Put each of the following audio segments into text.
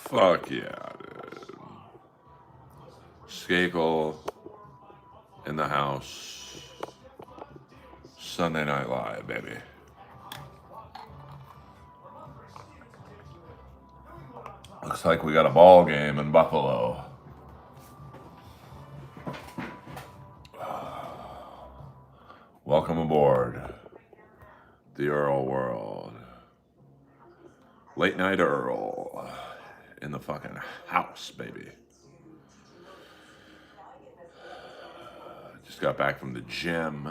Fuck yeah, dude. Skakel in the house. Sunday Night Live, baby. Looks like we got a ball game in Buffalo. Welcome aboard the Earl world. Late night Earl in the fucking house, baby. Just got back from the gym,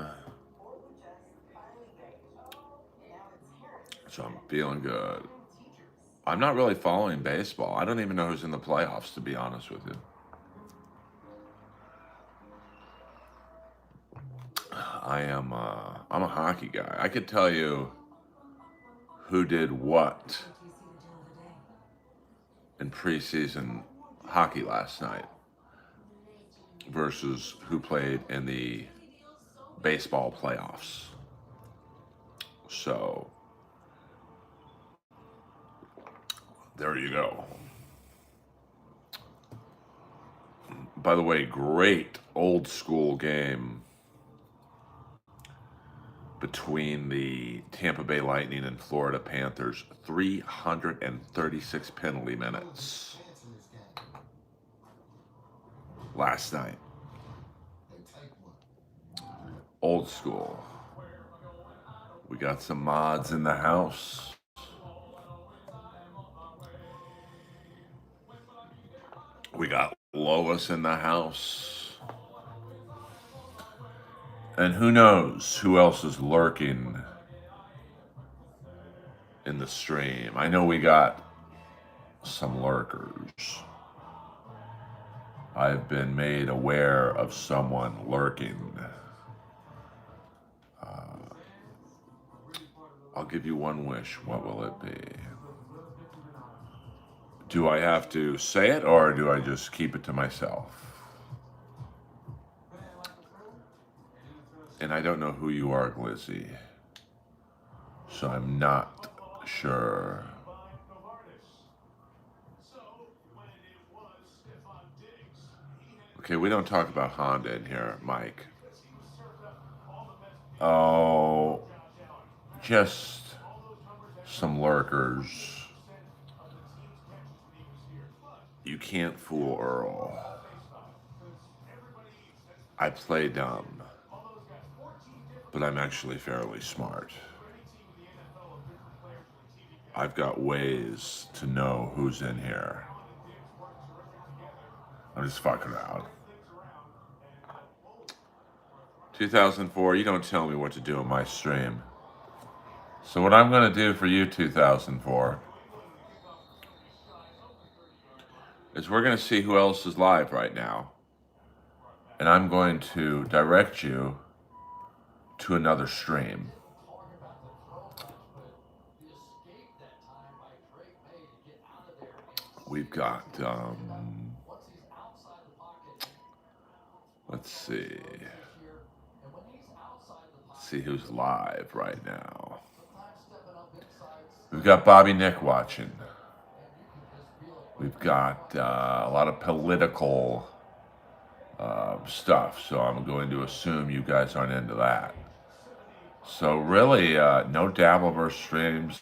so I'm feeling good. I'm not really following baseball. I don't even know who's in the playoffs, to be honest with you. I'm a hockey guy. I could tell you who did what in preseason hockey last night versus who played in the baseball playoffs. So there you go. By the way, great old school game between the Tampa Bay Lightning and Florida Panthers. 336 penalty minutes last night. Old school. We got some mods in the house. We got Lois in the house. And who knows who else is lurking in the stream. I know we got some lurkers. I've been made aware of someone lurking. I'll give you one wish. What will it be? Do I have to say it or do I just keep it to myself? And I don't know who you are, Glizzy. So I'm not sure. Okay, we don't talk about Honda in here, Mike. Oh, just some lurkers. You can't fool Earl. I play dumb, but I'm actually fairly smart. I've got ways to know who's in here. I'm just fucking around. 2004, you don't tell me what to do in my stream. So what I'm going to do for you, 2004, is we're going to see who else is live right now. And I'm going to direct you to another stream. We've got, let's see. Let's see who's live right now. We've got Bobby Nick watching. We've got a lot of political stuff, so I'm going to assume you guys aren't into that. So really, no Dabbleverse streams.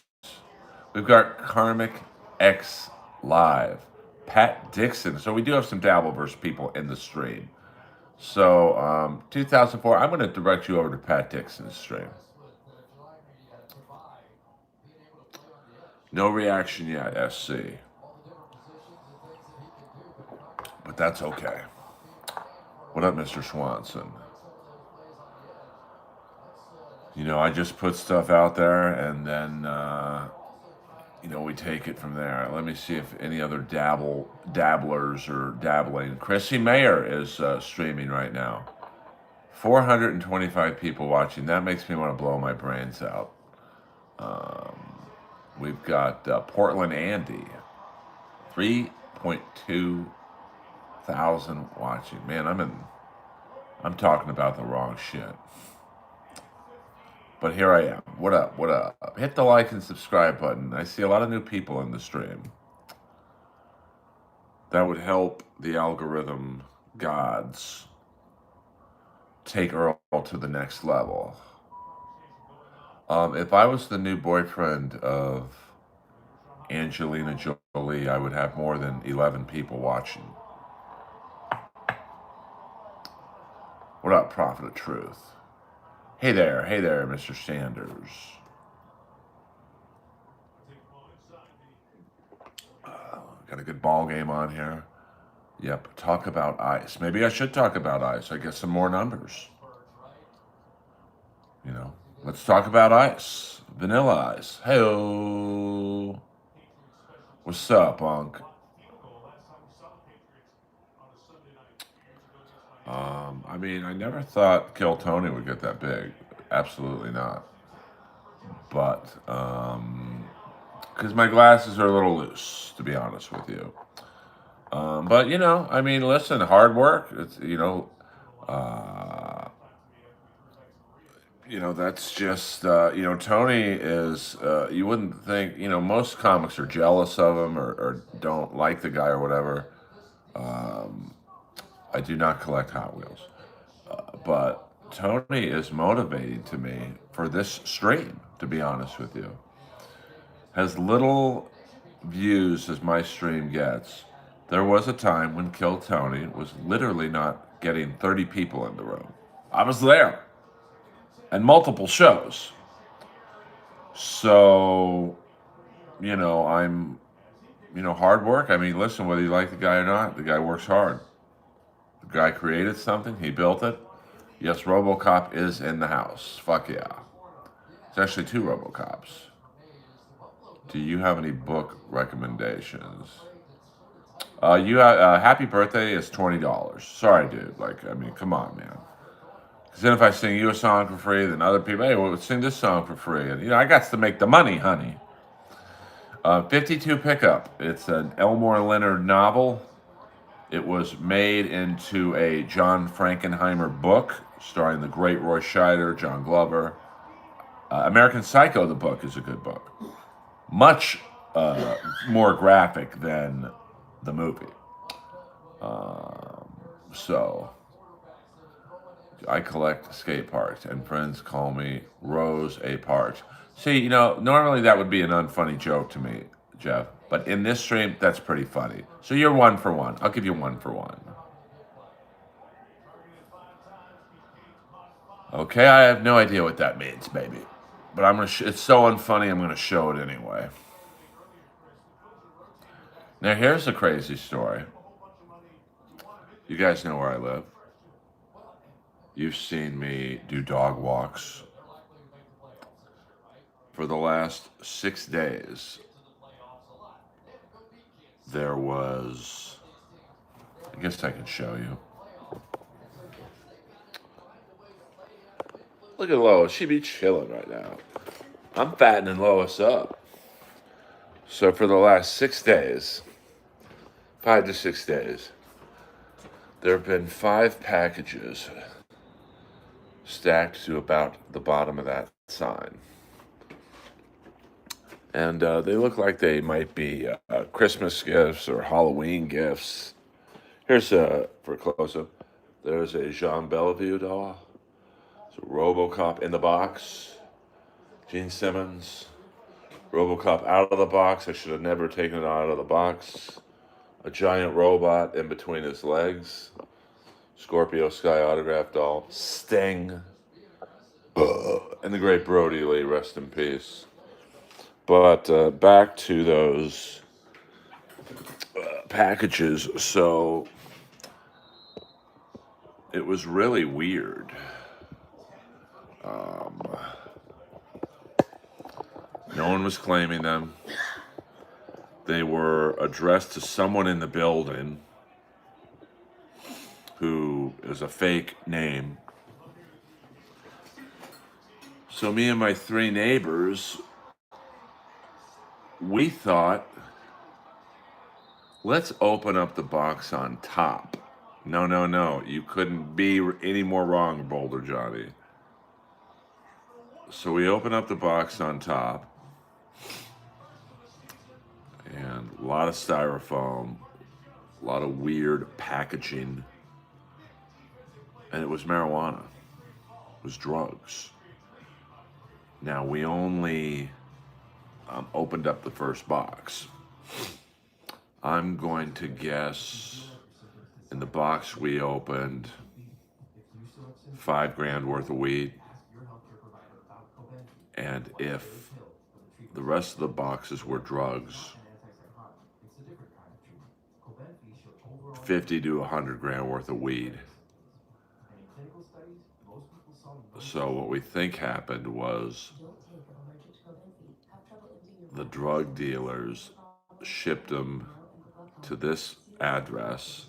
We've got Karmic X live, Pat Dixon. So we do have some Dabbleverse people in the stream. So 2004, I'm going to direct you over to Pat Dixon's stream. No reaction yet, SC. But that's okay. What up, Mr. Swanson? You know, I just put stuff out there and then, we take it from there. Let me see if any other dabblers are dabbling. Chrissy Mayer is streaming right now. 425 people watching. That makes me want to blow my brains out. We've got Portland Andy, 3.2 thousand watching. Man, I'm talking about the wrong shit. But here I am. What up? What up? Hit the like and subscribe button. I see a lot of new people in the stream. That would help the algorithm gods take Earl to the next level. If I was the new boyfriend of Angelina Jolie, I would have more than 11 people watching. What up, Prophet of Truth? Hey there, Mr. Sanders. Got a good ball game on here. Yep, talk about ice. Maybe I should talk about ice. I get some more numbers. Let's talk about ice. Vanilla ice. Hey-o. What's up, Unc? I never thought Kill Tony would get that big. Absolutely not. But, because my glasses are a little loose, to be honest with you. But, listen, hard work. It's, that's just, Tony is, you wouldn't think, most comics are jealous of him or don't like the guy or whatever. I do not collect Hot Wheels. But Tony is motivating to me for this stream, to be honest with you. As little views as my stream gets, there was a time when Kill Tony was literally not getting 30 people in the room. I was there. And multiple shows. So, I'm, hard work. Listen, whether you like the guy or not, the guy works hard. The guy created something. He built it. Yes, RoboCop is in the house. Fuck yeah. It's actually 2 RoboCops. Do you have any book recommendations? Happy Birthday is $20. Sorry, dude. Come on, man. Because then if I sing you a song for free, then other people, hey, well, sing this song for free. And, I got to make the money, honey. 52 Pickup. It's an Elmore Leonard novel. It was made into a John Frankenheimer book starring the great Roy Scheider, John Glover. American Psycho, the book, is a good book. Much more graphic than the movie. So I collect skate parks, and friends call me Rose A. Parks. See, normally that would be an unfunny joke to me, Jeff. But in this stream, that's pretty funny. So you're 1 for 1. I'll give you 1 for 1. Okay, I have no idea what that means, baby. But it's so unfunny, I'm going to show it anyway. Now, here's a crazy story. You guys know where I live. You've seen me do dog walks. For the last 6 days, there was, I guess I can show you. Look at Lois. She be chilling right now. I'm fattening Lois up. So for the last 6 days, 5 to 6 days, there have been 5 packages stacked to about the bottom of that sign. And they look like they might be Christmas gifts or Halloween gifts. Here's for a close-up. There's a Jean Bellevue doll. It's a RoboCop in the box. Gene Simmons. RoboCop out of the box. I should have never taken it out of the box. A giant robot in between his legs. Scorpio Sky autograph doll. Sting. And the great Brody Lee, rest in peace. But back to those packages. So it was really weird. Um, no one was claiming them. They were addressed to someone in the building who is a fake name. So me and my three neighbors, we thought, let's open up the box on top. No, no, no. You couldn't be any more wrong, Boulder Johnny. So we open up the box on top, and a lot of styrofoam, a lot of weird packaging, and it was marijuana. It was drugs. Now, we only opened up the first box. I'm going to guess in the box we opened, $5,000 worth of weed. And if the rest of the boxes were drugs, 50 to 100 grand worth of weed. So what we think happened was the drug dealers shipped them to this address,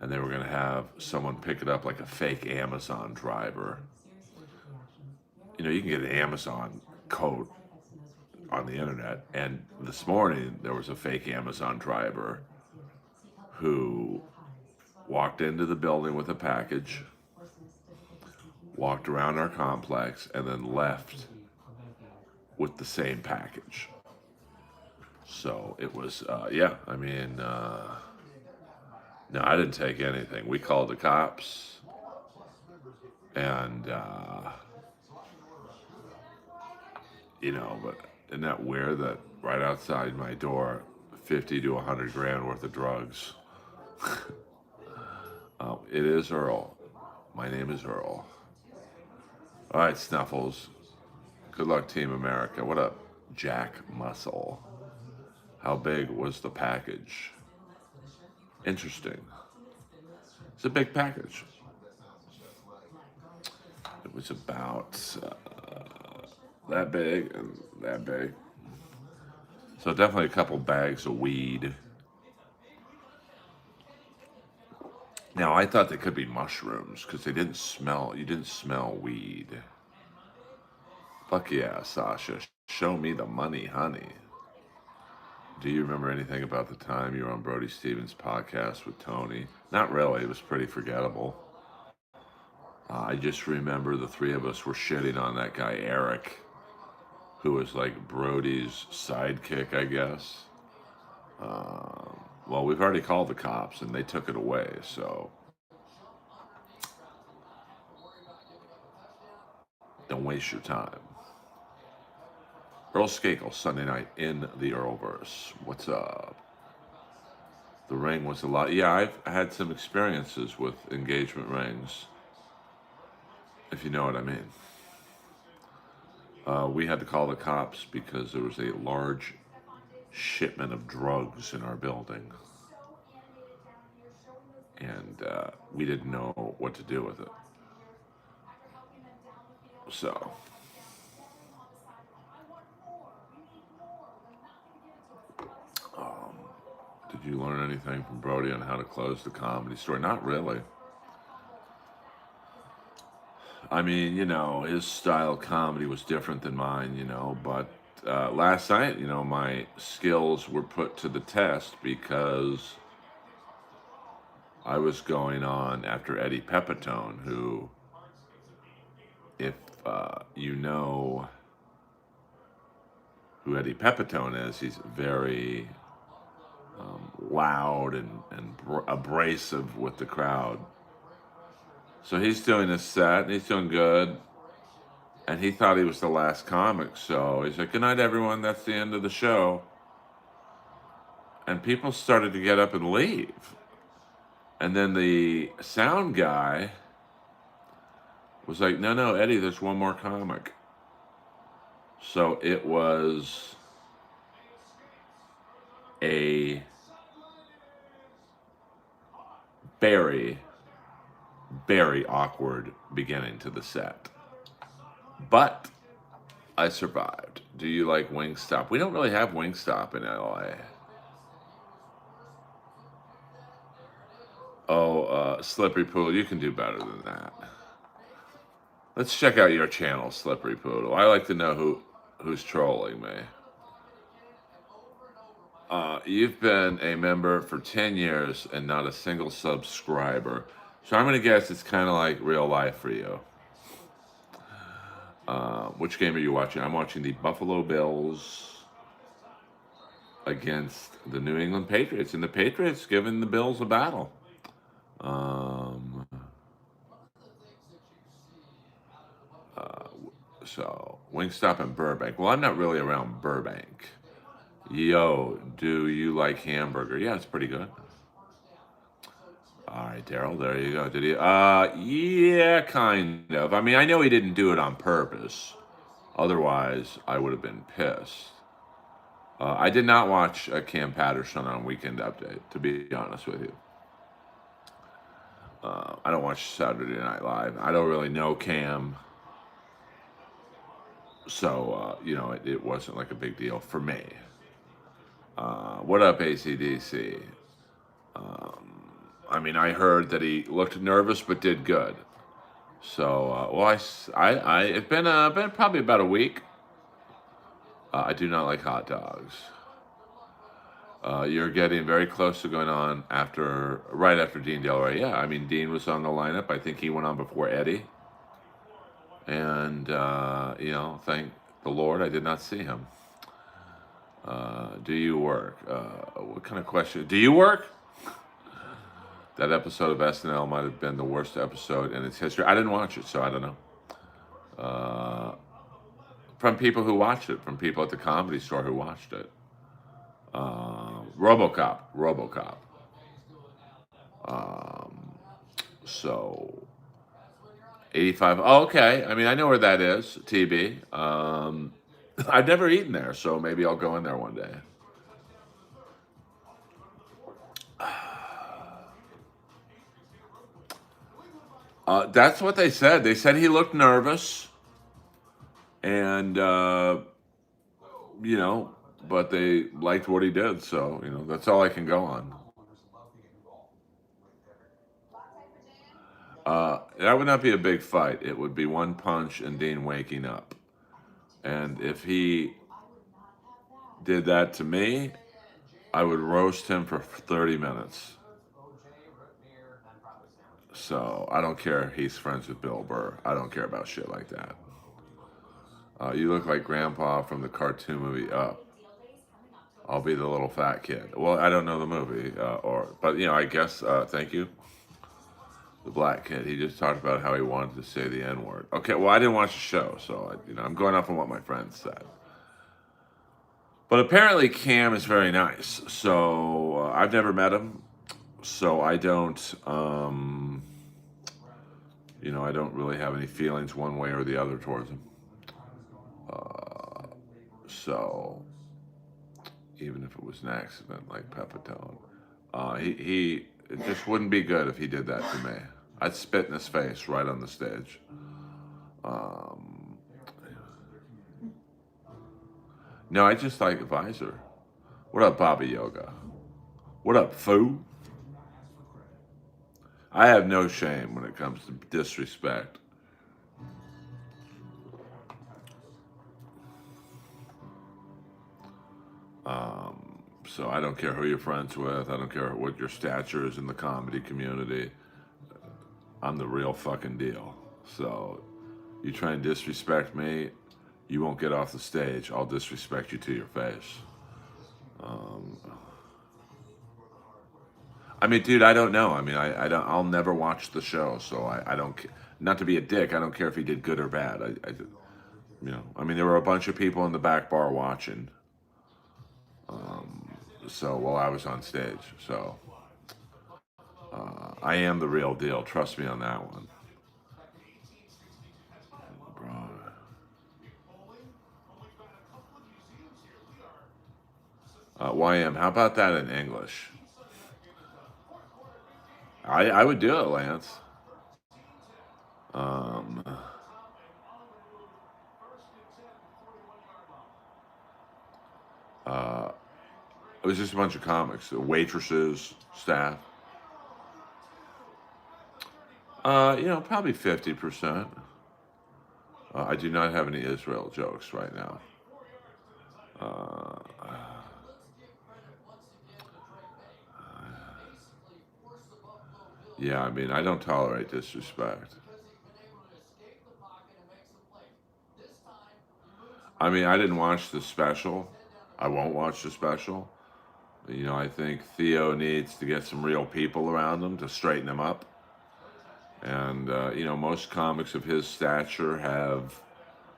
and they were going to have someone pick it up like a fake Amazon driver. You know, you can get an Amazon code on the internet, and this morning there was a fake Amazon driver who walked into the building with a package, walked around our complex, and then left with the same package. So it was, yeah, I mean, no, I didn't take anything. We called the cops, and, you know, but isn't that weird that right outside my door, 50 to 100 grand worth of drugs? It is Earl. My name is Earl. All right, Snuffles. Good luck, Team America. What up, Jack Muscle? How big was the package? Interesting. It's a big package. It was about that big and that big. So definitely a couple bags of weed. Now I thought they could be mushrooms because they didn't smell. You didn't smell weed. Fuck yeah, Sasha. Show me the money, honey. Do you remember anything about the time you were on Brody Stevens' podcast with Tony? Not really. It was pretty forgettable. I just remember the three of us were shitting on that guy, Eric, who was like Brody's sidekick, I guess. Well, we've already called the cops and they took it away, so don't waste your time. Earl Skakel, Sunday night in the Earlverse. What's up? The ring was a lot. Yeah, I've had some experiences with engagement rings, if you know what I mean. We had to call the cops because there was a large shipment of drugs in our building. And we didn't know what to do with it. So, did you learn anything from Brody on how to close the comedy store? Not really. I mean, you know, his style of comedy was different than mine, you know, but last night, you know, my skills were put to the test because I was going on after Eddie Pepitone, who, if you know who Eddie Pepitone is, he's very loud and abrasive with the crowd. So he's doing his set, and he's doing good. And he thought he was the last comic, so he's like, good night, everyone, that's the end of the show. And people started to get up and leave. And then the sound guy was like, no, Eddie, there's one more comic. So it was a very, very awkward beginning to the set. But I survived. Do you like Wingstop? We don't really have Wingstop in LA. Oh, Slippery Poodle, you can do better than that. Let's check out your channel, Slippery Poodle. I like to know who's trolling me. You've been a member for 10 years and not a single subscriber. So I'm going to guess it's kind of like real life for you. Which game are you watching? I'm watching the Buffalo Bills against the New England Patriots. And the Patriots giving the Bills a battle. So, Wingstop in Burbank. Well, I'm not really around Burbank. Yo, do you like hamburger? Yeah, it's pretty good. All right, Daryl, there you go. Did he? Yeah, kind of. I mean, I know he didn't do it on purpose. Otherwise, I would have been pissed. I did not watch Cam Patterson on Weekend Update, to be honest with you. I don't watch Saturday Night Live. I don't really know Cam. So, it wasn't like a big deal for me. What up, ACDC? I mean, I heard that he looked nervous but did good. So, it's been probably about a week. I do not like hot dogs. You're getting very close to going on right after Dean Delray. Yeah, I mean, Dean was on the lineup. I think he went on before Eddie. And, thank the Lord I did not see him. Do you work? What kind of question? Do you work? That episode of SNL might have been the worst episode in its history. I didn't watch it, so I don't know. From people who watched it, from people at the Comedy Store who watched it. RoboCop. So 85. Oh, okay. I mean, I know where that is, TB. I've never eaten there, so maybe I'll go in there one day. That's what they said. They said he looked nervous, and but they liked what he did. So that's all I can go on. That would not be a big fight. It would be one punch and Dean waking up. And if he did that to me, I would roast him for 30 minutes. So I don't care if he's friends with Bill Burr. I don't care about shit like that. You look like Grandpa from the cartoon movie Up. I'll be the little fat kid. Well, I don't know the movie, but I guess. Thank you. The black kid. He just talked about how he wanted to say the N-word. Okay, well, I didn't watch the show, so I'm going off on what my friends said. But apparently, Cam is very nice. So I've never met him, so I don't. I don't really have any feelings one way or the other towards him. So even if it was an accident like Pepitone, it just wouldn't be good if he did that to me. I'd spit in his face right on the stage. No, I just like Visor. What up, Bobby Yoga? What up, Foo? I have no shame when it comes to disrespect. So I don't care who you're friends with. I don't care what your stature is in the comedy community. I'm the real fucking deal. So you try and disrespect me, you won't get off the stage. I'll disrespect you to your face. I mean, dude, I don't know. I mean, I don't. I'll never watch the show, so I don't. Not to be a dick, I don't care if he did good or bad. I mean, there were a bunch of people in the back bar watching. So while I was on stage, so I am the real deal. Trust me on that one, bro. YM. How about that in English? I would do it, Lance. Um, uh, it was just a bunch of comics, waitresses, staff. Probably 50%. I do not have any Israel jokes right now. Uh, yeah, I mean, I don't tolerate disrespect. I mean, I didn't watch the special. I won't watch the special. I think Theo needs to get some real people around him to straighten him up. And, most comics of his stature have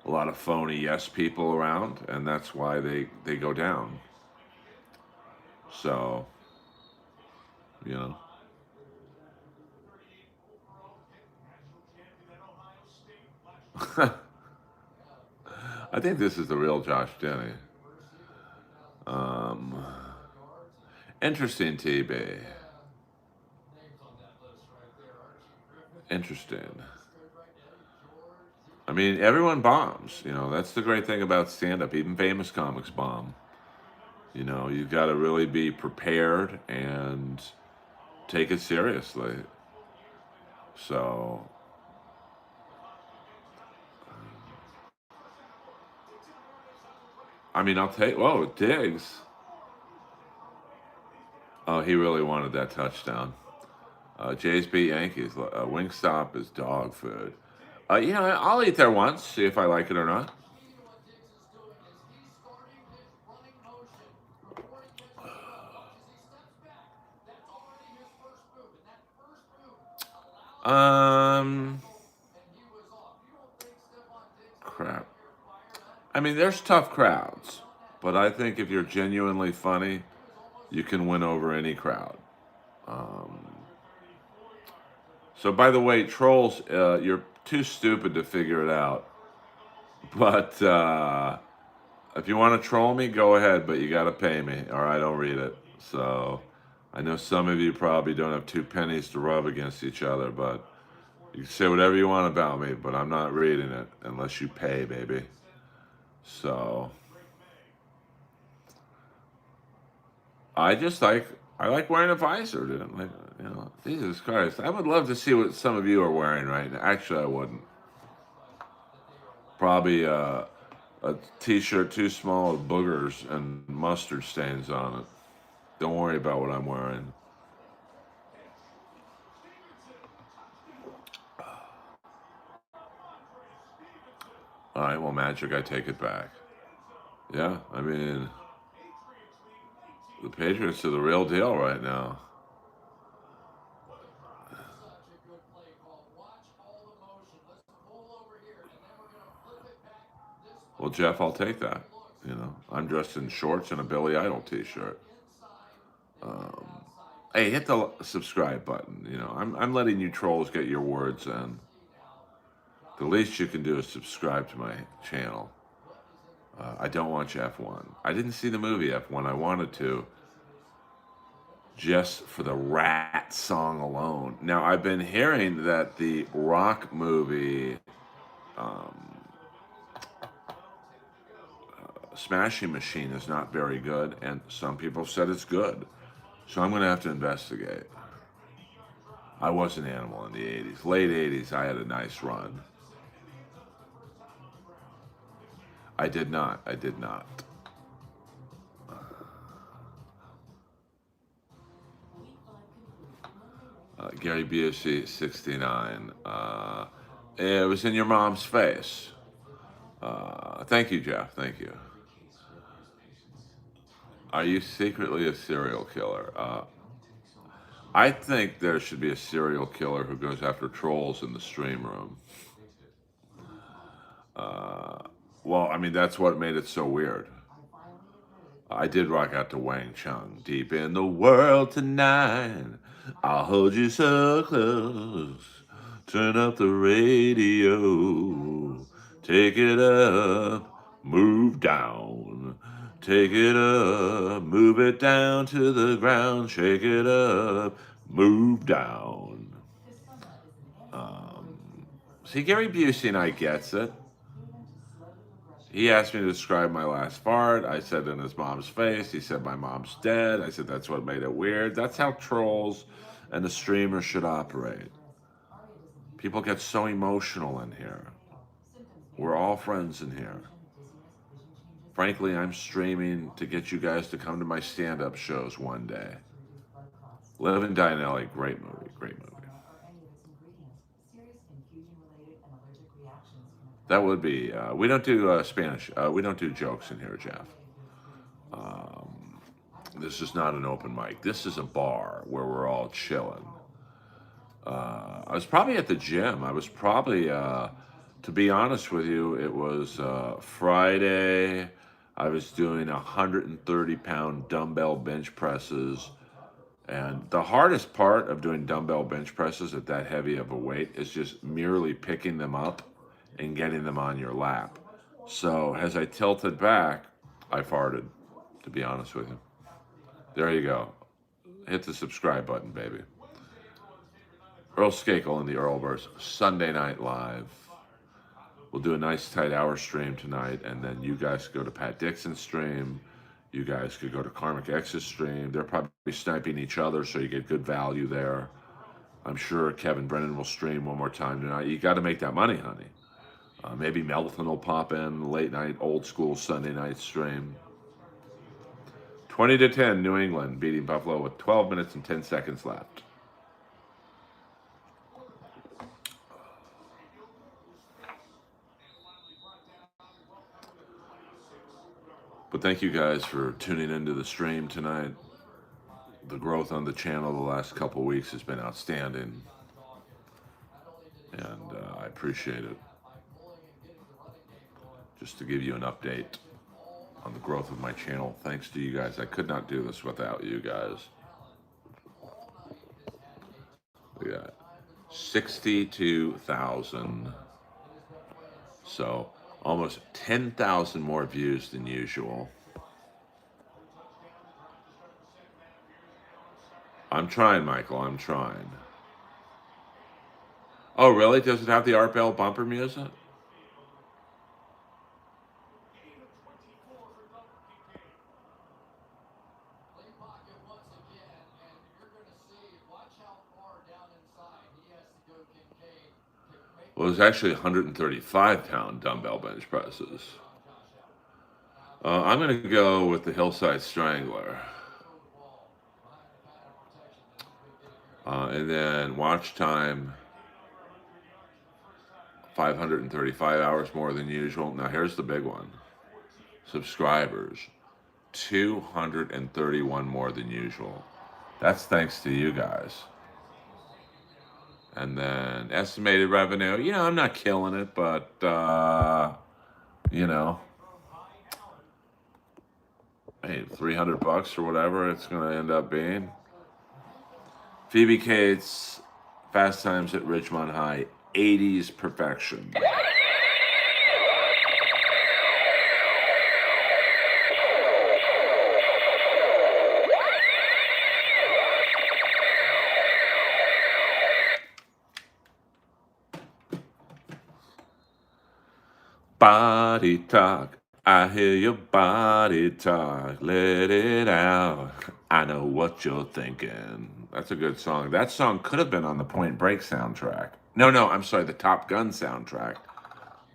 a lot of phony yes people around, and that's why they go down. So, you know. I think this is the real Josh Denny. Um, Interesting, TB. Interesting. I mean, everyone bombs. That's the great thing about stand up. Even famous comics bomb. You've got to really be prepared and take it seriously. So, I mean, I'll take. Whoa, Diggs. Oh, he really wanted that touchdown. Jays beat Yankees. Wingstop is dog food. I'll eat there once, see if I like it or not. Um, Crap. I mean, there's tough crowds, but I think if you're genuinely funny, you can win over any crowd. Um, so, by the way, trolls, you're too stupid to figure it out. But if you want to troll me, go ahead, but you got to pay me, or I don't read it. So, I know some of you probably don't have two pennies to rub against each other, but you can say whatever you want about me, but I'm not reading it unless you pay, baby. So, I like wearing a visor, dude. Like, Jesus Christ. I would love to see what some of you are wearing right now. Actually, I wouldn't. Probably a t-shirt too small with boogers and mustard stains on it. Don't worry about what I'm wearing. All right, well, Magic, I take it back. Yeah, I mean, the Patriots are the real deal right now. Well, Jeff, I'll take that. I'm dressed in shorts and a Billy Idol t-shirt. Um, hey, hit the subscribe button. I'm letting you trolls get your words in. The least you can do is subscribe to my channel. I don't watch F1. I didn't see the movie F1. I wanted to, just for the rat song alone. Now, I've been hearing that the rock movie, um, Smashing Machine, is not very good, and some people said it's good. So I'm going to have to investigate. I was an animal in the 80s. Late 80s, I had a nice run. I did not. I did not. Gary Busey, 69. It was in your mom's face. Thank you, Jeff. Thank you. Are you secretly a serial killer? I think there should be a serial killer who goes after trolls in the stream room. Uh, well, I mean, that's what made it so weird. I did rock out to Wang Chung. Deep in the world tonight, I'll hold you so close. Turn up the radio. Take it up. Move down. Take it up, move it down to the ground, shake it up, move down. Um, See, Gary Busey and I gets it. He asked me to describe my last fart. I said in his mom's face. He said my mom's dead. I said that's what made it weird. That's how trolls and the streamers should operate. People get so emotional in here. We're all friends in here. Frankly, I'm streaming to get you guys to come to my stand-up shows one day. Live and Die in LA, great movie, great movie. That would be. We don't do Spanish. We don't do jokes in here, Jeff. Um, this is not an open mic. This is a bar where we're all chilling. I was probably at the gym. I was probably, to be honest with you, it was Friday. I was doing 130-pound dumbbell bench presses. And the hardest part of doing dumbbell bench presses at that heavy of a weight is just merely picking them up and getting them on your lap. So as I tilted back, I farted, to be honest with you. There you go. Hit the subscribe button, baby. Earl Skakel in the Earlverse, Sunday Night Live. We'll do a nice tight hour stream tonight, and then you guys go to Pat Dixon's stream. You guys could go to Karmic X's stream. They're probably sniping each other, so you get good value there. I'm sure Kevin Brennan will stream one more time tonight. You got to make that money, honey. Maybe Melton will pop in late night, old school Sunday night stream. 20-10, New England beating Buffalo with 12 minutes and 10 seconds left. But thank you guys for tuning into the stream tonight. The growth on the channel the last couple weeks has been outstanding, and I appreciate it. Just to give you an update on the growth of my channel, thanks to you guys. I could not do this without you guys. We got 62,000. So almost 10,000 more views than usual. I'm trying, Michael. I'm trying. Oh, really? Does it have the Art Bell bumper music? Well, it was actually 135-pound dumbbell bench presses. I'm going to go with the Hillside Strangler. And then watch time, 535 hours more than usual. Now, here's the big one. Subscribers, 231 more than usual. That's thanks to you guys. And then estimated revenue. You know, I'm not killing it, but, you know, hey, $300 or whatever it's going to end up being. Phoebe Cates, Fast Times at Ridgemont High, 80s perfection. Body talk, I hear your body talk, let it out. I know what you're thinking. That's a good song. That song could have been on the Point Break soundtrack. No, I'm sorry, the Top Gun soundtrack.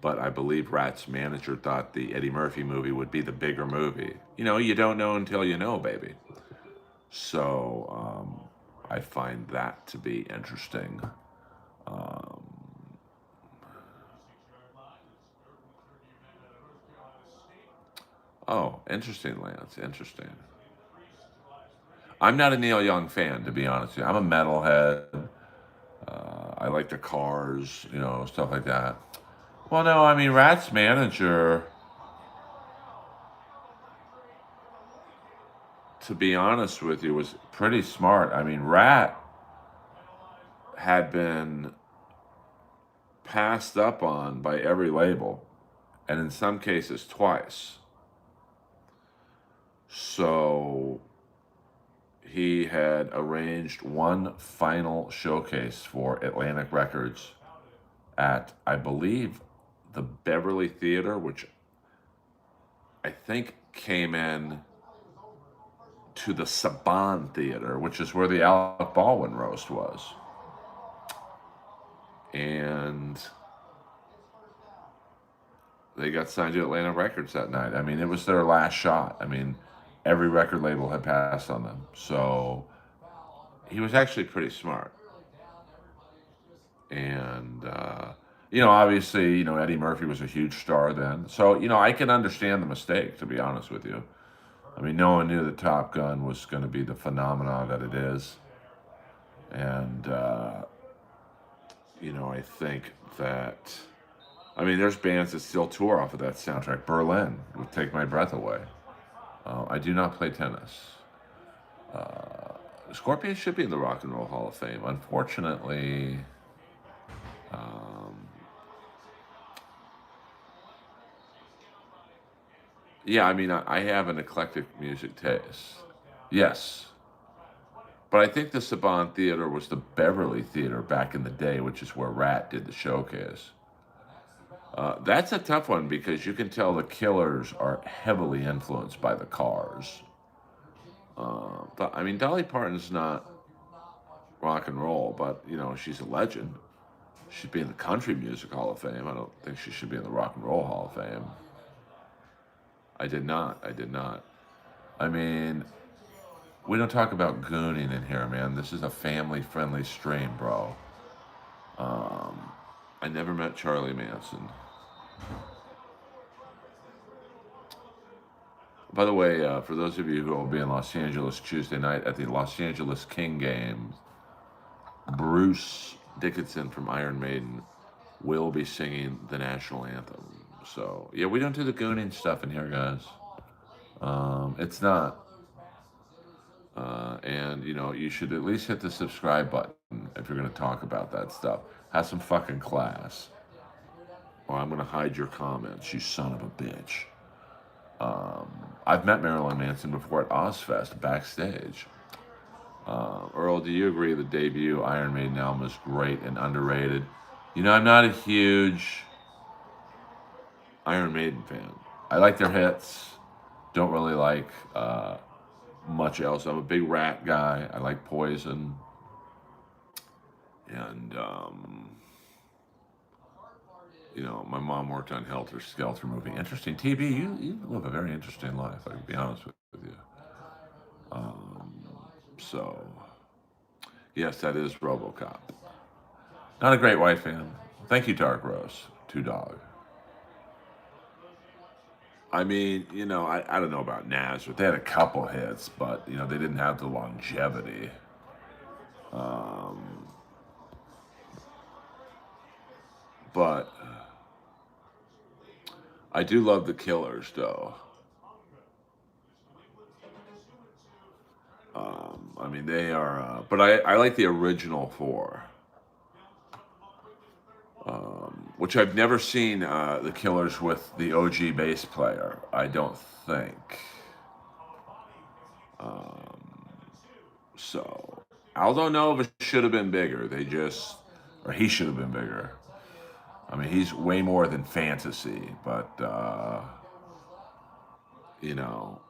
But I believe Rat's manager thought the Eddie Murphy movie would be the bigger movie. You know, you don't know until you know, baby. So I find that to be interesting. Oh, interesting, Lance. Interesting. I'm not a Neil Young fan, to be honest with you. I'm a metalhead. I like the Cars, you know, stuff like that. Well, no, I mean, Rat's manager, to be honest with you, was pretty smart. I mean, Rat had been passed up on by every label, and in some cases twice. So he had arranged one final showcase for Atlantic Records at, I believe, the Beverly Theater, which I think came in to the Saban Theater, which is where the Alec Baldwin roast was. And they got signed to Atlantic Records that night. I mean, it was their last shot. I mean, every record label had passed on them. So he was actually pretty smart. And, obviously, Eddie Murphy was a huge star then. So, I can understand the mistake, to be honest with you. I mean, no one knew that Top Gun was going to be the phenomenon that it is. And, I think that, there's bands that still tour off of that soundtrack. Berlin would take my breath away. I do not play tennis. Scorpions should be in the Rock and Roll Hall of Fame. Unfortunately, um, yeah, I have an eclectic music taste. Yes. But I think the Saban Theater was the Beverly Theater back in the day, which is where Rat did the showcase. That's a tough one because you can tell the Killers are heavily influenced by the Cars. But Dolly Parton's not rock and roll, but she's a legend. She'd be in the Country Music Hall of Fame. I don't think she should be in the Rock and Roll Hall of Fame. I did not. I did not. I mean, we don't talk about gooning in here, man. This is a family-friendly stream, bro. Um, I never met Charlie Manson. By the way, for those of you who will be in Los Angeles Tuesday night at the Los Angeles King Games, Bruce Dickinson from Iron Maiden will be singing the national anthem. So, yeah, we don't do the gooning stuff in here, guys. It's not. And, you should at least hit the subscribe button if you're going to talk about that stuff. Have some fucking class. Or I'm going to hide your comments, you son of a bitch. I've met Marilyn Manson before at Ozfest backstage. Earl, do you agree the debut Iron Maiden album is great and underrated? I'm not a huge Iron Maiden fan. I like their hits. Don't really like much else. I'm a big Rat guy. I like Poison. And, my mom worked on Helter Skelter movie. Interesting. TB, you live a very interesting life, I can be honest with you. So, yes, that is RoboCop. Not a great White fan. Thank you, Dark Rose. Two Dog. I don't know about Nazareth. They had a couple hits, but, they didn't have the longevity. But I do love the Killers, though. They are, but I like the original four, which I've never seen the Killers with the OG bass player. I don't think. So Aldo Nova should have been bigger. He should have been bigger. He's way more than fantasy, but you know.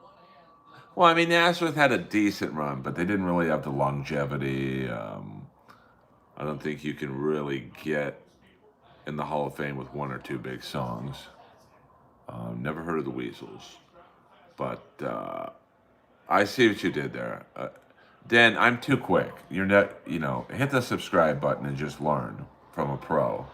Well, Nazareth had a decent run, but they didn't really have the longevity. I don't think you can really get in the Hall of Fame with one or two big songs. Never heard of the Weasels, but I see what you did there. Dan, I'm too quick. You're not, hit the subscribe button and just learn from a pro.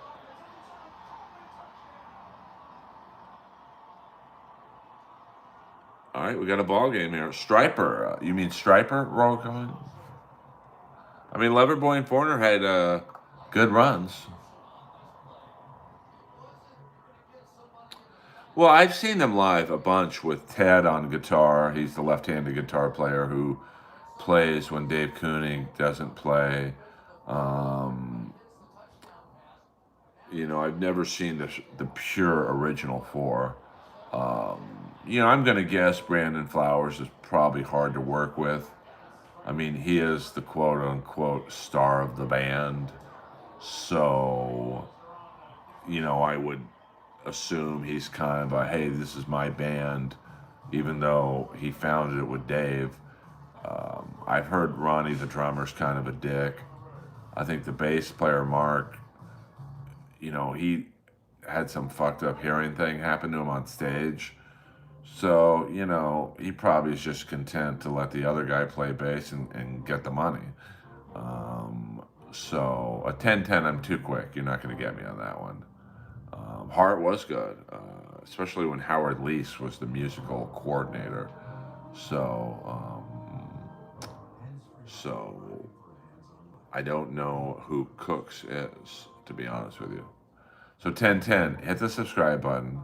All right, we got a ball game here. Striper, you mean Striper, Roll. Loverboy and Foreigner had good runs. Well, I've seen them live a bunch with Ted on guitar. He's the left-handed guitar player who plays when Dave Koenig doesn't play. I've never seen the pure original four. I'm going to guess Brandon Flowers is probably hard to work with. I mean, he is the quote unquote star of the band. So, I would assume he's kind of a, hey, this is my band, even though he founded it with Dave. I've heard Ronnie, the drummer's kind of a dick. I think the bass player, Mark, he had some fucked up hearing thing happen to him on stage. So, he probably is just content to let the other guy play bass and get the money. So, a 10-10, I'm too quick. You're not going to get me on that one. Heart was good, especially when Howard Leese was the musical coordinator. So, so I don't know who Cooks is, to be honest with you. So 10-10, hit the subscribe button,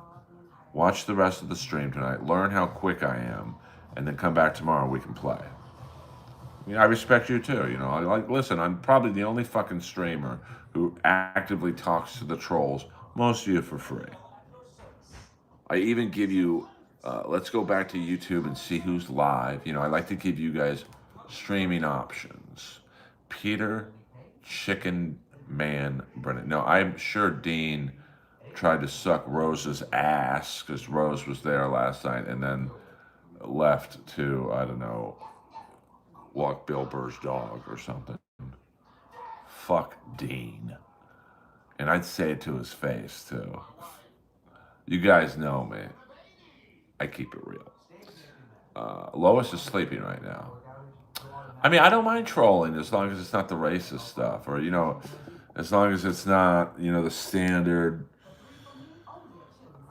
watch the rest of the stream tonight, learn how quick I am, and then come back tomorrow. We can play. I respect you too. Listen, I'm probably the only fucking streamer who actively talks to the trolls, most of you for free. I even give you, let's go back to YouTube and see who's live. I like to give you guys streaming options. Peter Chicken Man Brennan. No, I'm sure Dean tried to suck Rose's ass because Rose was there last night and then left to, I don't know, walk Bill Burr's dog or something. Fuck Dean. And I'd say it to his face, too. You guys know me. I keep it real. Lois is sleeping right now. I mean, I don't mind trolling as long as it's not the racist stuff, or as long as it's not the standard.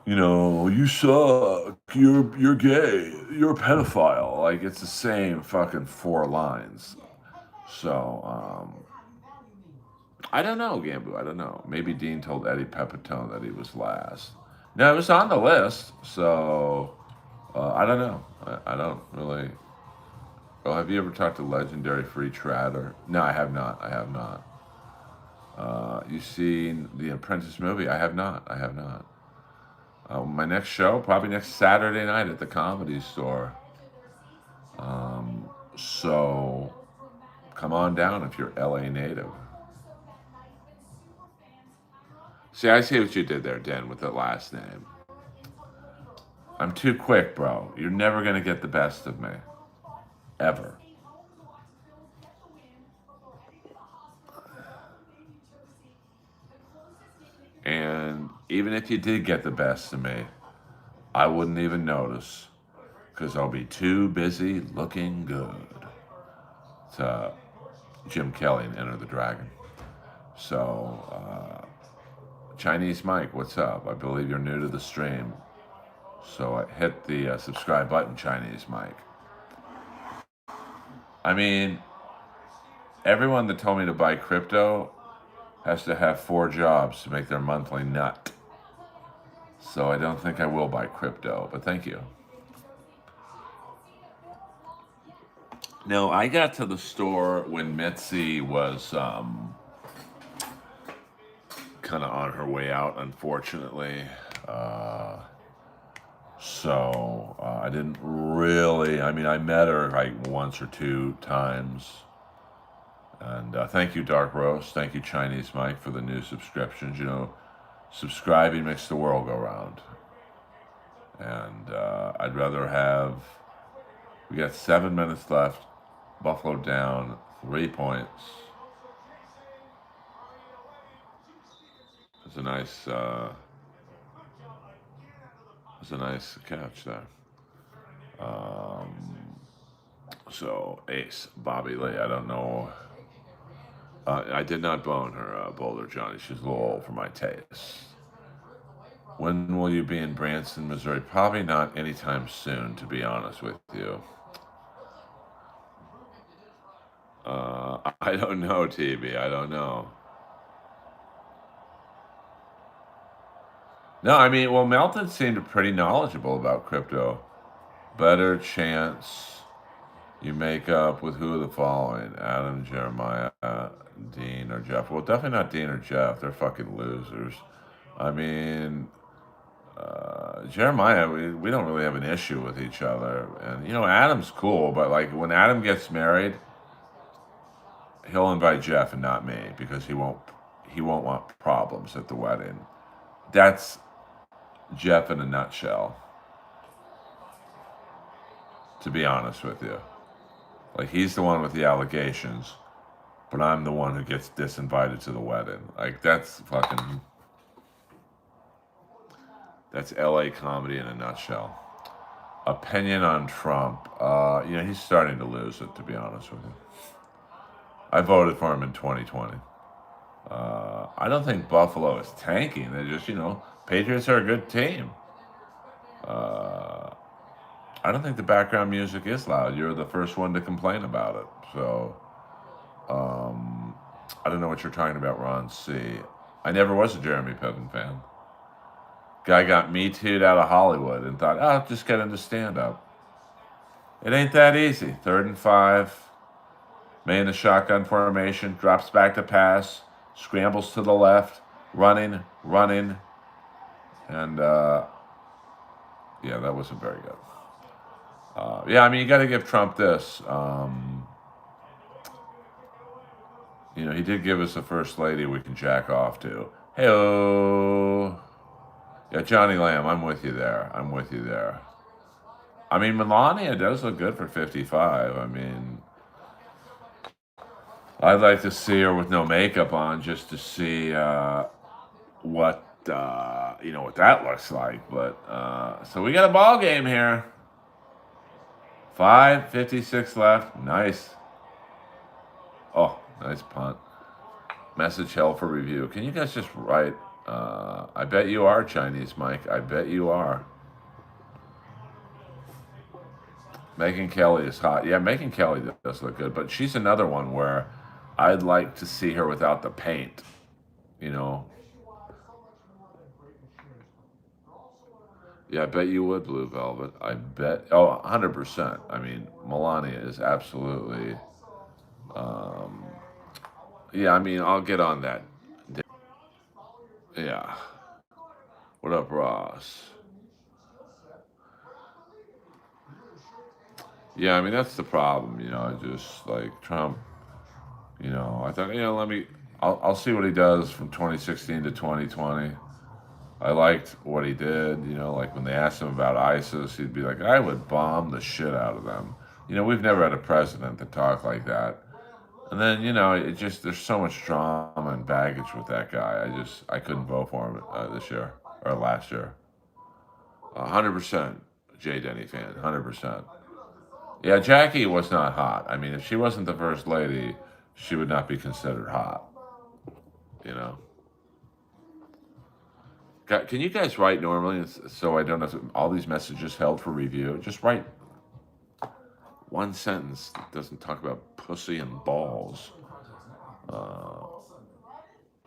You suck. You're gay. You're a pedophile. Like it's the same fucking 4 lines. So I don't know, Gambu. I don't know. Maybe Dean told Eddie Pepitone that he was last. No, it was on the list. So I don't know. I don't really. Oh, have you ever talked to legendary Free Trader? No, I have not. I have not. You seen the Apprentice movie? I have not. I have not. My next show, probably next Saturday night at the Comedy Store. So come on down if you're LA native. See, I see what you did there, Dan, with the last name. I'm too quick, bro. You're never going to get the best of me. Ever. And even if you did get the best of me, I wouldn't even notice because I'll be too busy looking good. It's Jim Kelly and Enter the Dragon. So, Chinese Mike, what's up? I believe you're new to the stream. So hit the subscribe button, Chinese Mike. I mean, everyone that told me to buy crypto has to have 4 jobs to make their monthly nut. So I don't think I will buy crypto, but thank you. No, I got to the store when Mitzi was kind of on her way out, unfortunately. So I didn't really, I mean, I met her like once or 2 times. And thank you, Dark Roast. Thank you, Chinese Mike, for the new subscriptions. Subscribing makes the world go round. And I'd rather have, we got 7 minutes left. Buffalo down 3 points. It's a nice catch there. So ace, Bobby Lee. I don't know. I did not bone her, Boulder Johnny. She's a little old for my taste. When will you be in Branson, Missouri? Probably not anytime soon, to be honest with you. I don't know, TB. I don't know. No, I mean, well, Melton seemed pretty knowledgeable about crypto. Better chance you make up with who the following? Adam, Jeremiah, Dean, or Jeff? Well, definitely not Dean or Jeff. They're fucking losers. I mean, Jeremiah, we don't really have an issue with each other, and Adam's cool, but like when Adam gets married, he'll invite Jeff and not me because he won't want problems at the wedding. That's Jeff in a nutshell, to be honest with you. Like he's the one with the allegations, but I'm the one who gets disinvited to the wedding. Like that's LA comedy in a nutshell. Opinion on Trump. He's starting to lose it, to be honest with you. I voted for him in 2020. I don't think Buffalo is tanking. They're just, Patriots are a good team. Uh, I don't think the background music is loud. You're the first one to complain about it. So, I don't know what you're talking about, Ron C. I never was a Jeremy Piven fan. Guy got Me Too'd out of Hollywood and thought, oh, just get into stand up. It ain't that easy. 3rd and 5. May in the shotgun formation, drops back to pass, scrambles to the left, running, and that wasn't very good. You got to give Trump this. He did give us a first lady we can jack off to. Hey-oh. Yeah, Johnny Lamb, I'm with you there. Melania does look good for 55. I'd like to see her with no makeup on just to see what what that looks like. But so we got a ball game here. 5:56 left. Nice. Oh, nice punt. Message held for review. Can you guys just write? I bet you are Chinese, Mike. I bet you are. Megyn Kelly is hot. Yeah, Megyn Kelly does look good, but she's another one where I'd like to see her without the paint. Yeah, I bet you would, Blue Velvet. I bet. Oh, 100%. Melania is absolutely. I'll get on that. Yeah. What up, Ross? Yeah, that's the problem. I just like Trump. I thought, I'll see what he does from 2016 to 2020. I liked what he did. Like when they asked him about ISIS, he'd be like, I would bomb the shit out of them. We've never had a president that talked like that. And then, there's so much drama and baggage with that guy. I couldn't vote for him this year or last year. 100% Jay Denny fan, 100%. Yeah, Jackie was not hot. If she wasn't the first lady, she would not be considered hot. Can you guys write normally so I don't have all these messages held for review? Just write one sentence that doesn't talk about pussy and balls. I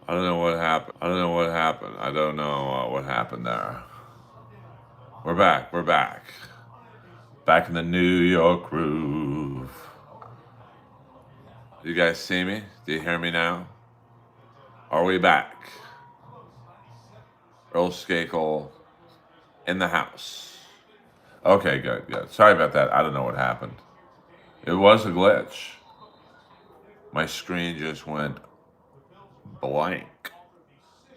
don't know what happened. I don't know what happened there. We're back. Back in the New York groove. You guys see me? Do you hear me now? Are we back? Earl Skakel in the house. Okay, good. Sorry about that. I don't know what happened. It was a glitch. My screen just went blank.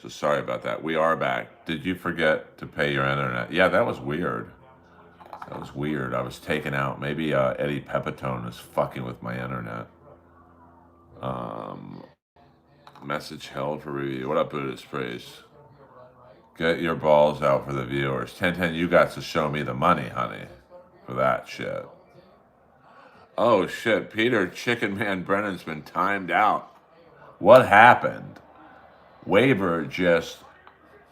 So sorry about that. We are back. Did you forget to pay your internet? Yeah, that was weird. I was taken out. Maybe Eddie Pepitone is fucking with my internet. Message held for review. What up, Buddhist Praise? Get your balls out for the viewers. 1010, you got to show me the money, honey, for that shit. Oh, shit. Peter Chicken Man Brennan's been timed out. What happened? Waver just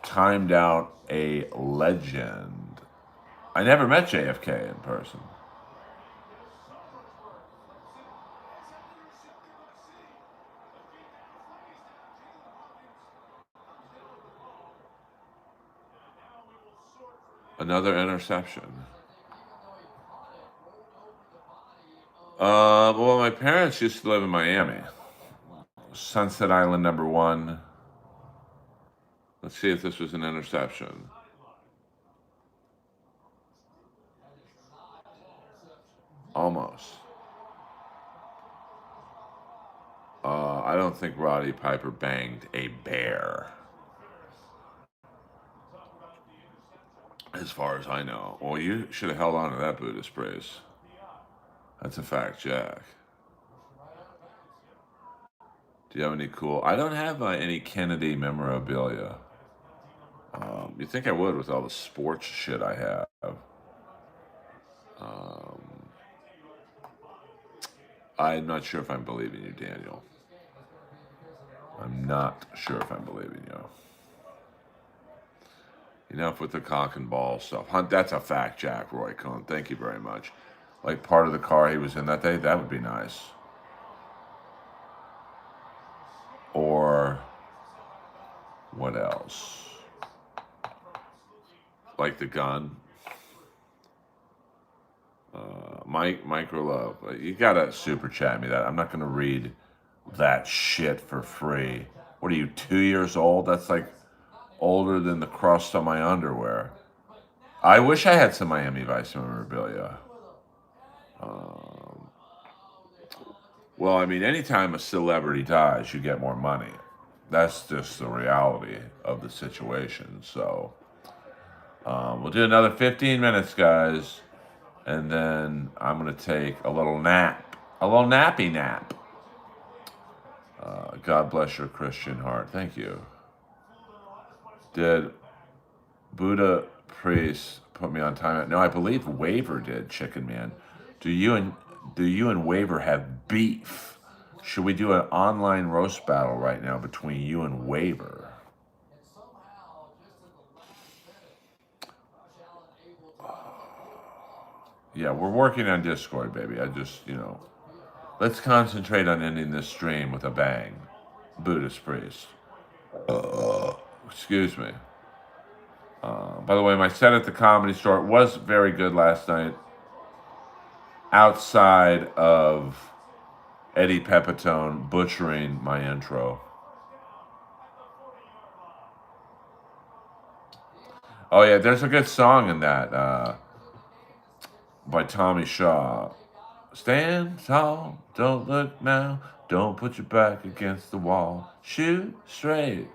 timed out a legend. I never met JFK in person. Another interception. Well, my parents used to live in Miami. Sunset Island #1. Let's see if this was an interception. Almost. I don't think Roddy Piper banged a bear, as far as I know. Well, you should have held on to that Buddhist praise. That's a fact, Jack. Do you have any cool? I don't have any Kennedy memorabilia. You think I would with all the sports shit I have. Um, I'm not sure if I'm believing you, Daniel. I'm not sure if I'm believing you. Enough with the cock and ball stuff. Hunt, that's a fact, Jack Roy Cohn. Thank you very much. Like part of the car he was in that day, that would be nice. Or what else? Like the gun. Micro Love. You gotta super chat me that. I'm not gonna read that shit for free. What are you, 2 years old? That's like older than the crust on my underwear. I wish I had some Miami Vice memorabilia. Well, I mean, anytime a celebrity dies, you get more money. That's just the reality of the situation. So we'll do another 15 minutes, guys. And then I'm going to take a little nap, a little nappy nap. God bless your Christian heart. Thank you. Did Buddha Priest put me on time? No, I believe Waver did, Chicken Man. Do you and Waver have beef? Should we do an online roast battle right now between you and Waver? Yeah, we're working on Discord, baby. I just, let's concentrate on ending this stream with a bang. Buddhist priest. Excuse me. By the way, my set at the Comedy Store was very good last night. Outside of Eddie Pepitone butchering my intro. Oh yeah, there's a good song in that by Tommy Shaw. Stand tall, don't look now, don't put your back against the wall. Shoot straight.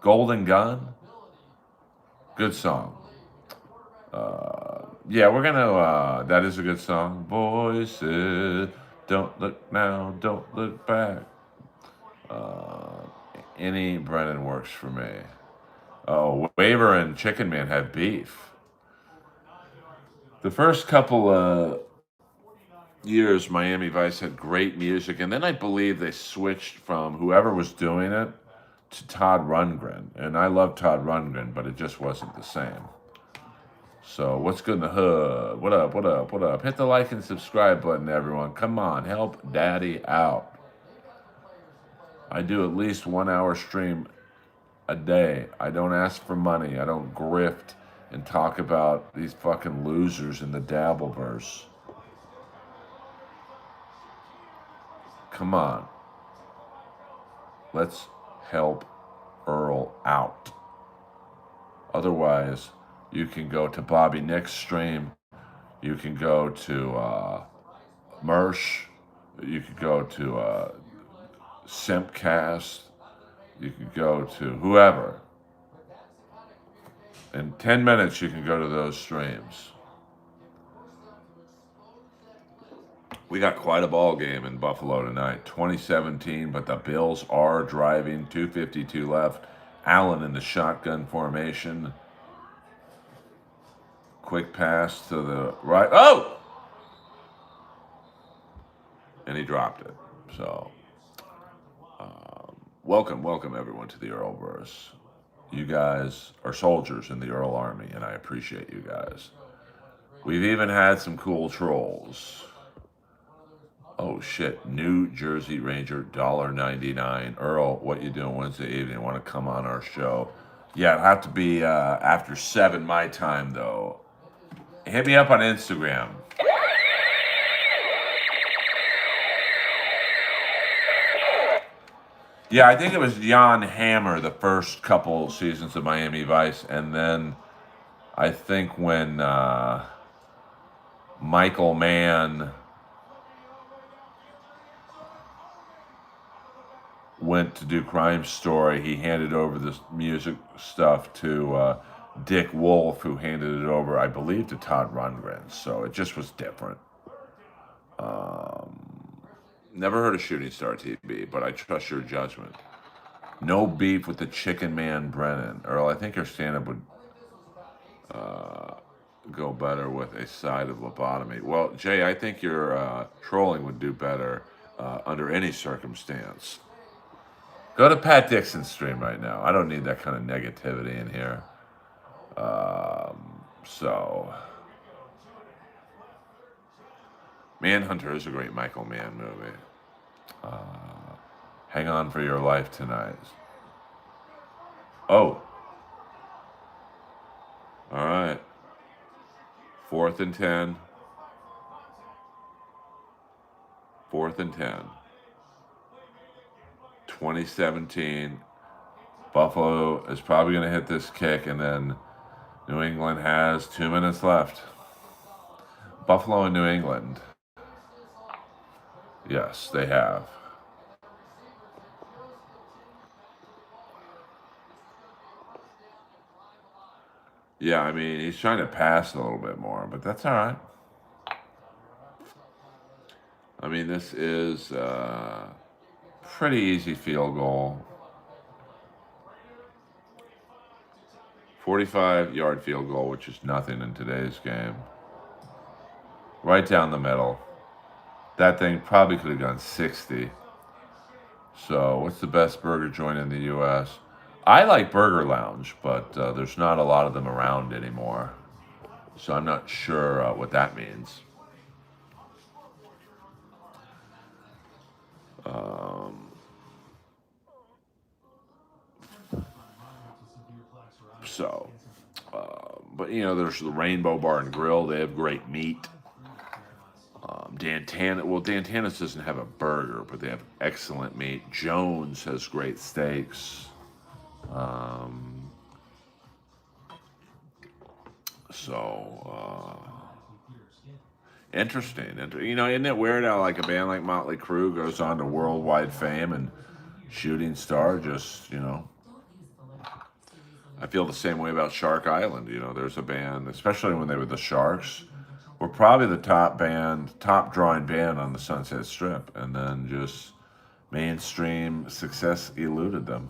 Golden Gun. Good song. Yeah, we're gonna. That is a good song. Voices, don't look now, don't look back. Any Brennan works for me. Oh, Waver and Chicken Man have beef. The first couple years, Miami Vice had great music, and then I believe they switched from whoever was doing it to Todd Rundgren, and I love Todd Rundgren, but it just wasn't the same. So what's good in the hood? What up, what up, what up? Hit the like and subscribe button, everyone. Come on, help Daddy out. I do at least 1 hour stream a day. I don't ask for money. I don't grift and talk about these fucking losers in the Dabbleverse. Come on. Let's help Earl out. Otherwise, you can go to Bobby Nick's stream. You can go to Mersh. You could go to Simpcast. You could go to whoever. In 10 minutes, you can go to those streams. We got quite a ball game in Buffalo tonight. 2017, but the Bills are driving. 2:52 left. Allen in the shotgun formation. Quick pass to the right. Oh! And he dropped it. So, welcome everyone to the Earlverse. You guys are soldiers in the Earl Army, and I appreciate you guys. We've even had some cool trolls. Oh shit, New Jersey Ranger, $1.99. Earl, what you doing Wednesday evening? Want to come on our show? Yeah, it'll have to be after 7 my time, though. Hit me up on Instagram. Yeah, I think it was Jan Hammer the first couple seasons of Miami Vice, and then I think when Michael Mann went to do Crime Story, he handed over this music stuff to Dick Wolf, who handed it over, I believe, to Todd Rundgren. So it just was different. Never heard of Shooting Star TV, but I trust your judgment. No beef with the Chicken Man Brennan. Earl, I think your stand-up would go better with a side of lobotomy. Well, Jay, I think your trolling would do better under any circumstance. Go to Pat Dixon's stream right now. I don't need that kind of negativity in here. So, Manhunter is a great Michael Mann movie. Hang on for your life tonight. Oh. All right. 4th and 10. 4th and 10. 2017. Buffalo is probably going to hit this kick, and then New England has 2 minutes left. Buffalo and New England. Yes, they have. Yeah, I mean, he's trying to pass a little bit more, but that's all right. I mean, this is a pretty easy field goal. 45-yard field goal, which is nothing in today's game. Right down the middle. That thing probably could have gone 60. So, what's the best burger joint in the U.S.? I like Burger Lounge, but there's not a lot of them around anymore. So, I'm not sure what that means. But you know, there's the Rainbow Bar and Grill. They have great meat. Dan Tana's doesn't have a burger, but they have excellent meat. Jones has great steaks. Interesting. You know, isn't it weird how like a band like Motley Crue goes on to worldwide fame and Shooting Star just, you know, I feel the same way about Shark Island. You know, there's a band, especially when they were the Sharks, were probably the top drawing band on the Sunset Strip, and then just mainstream success eluded them.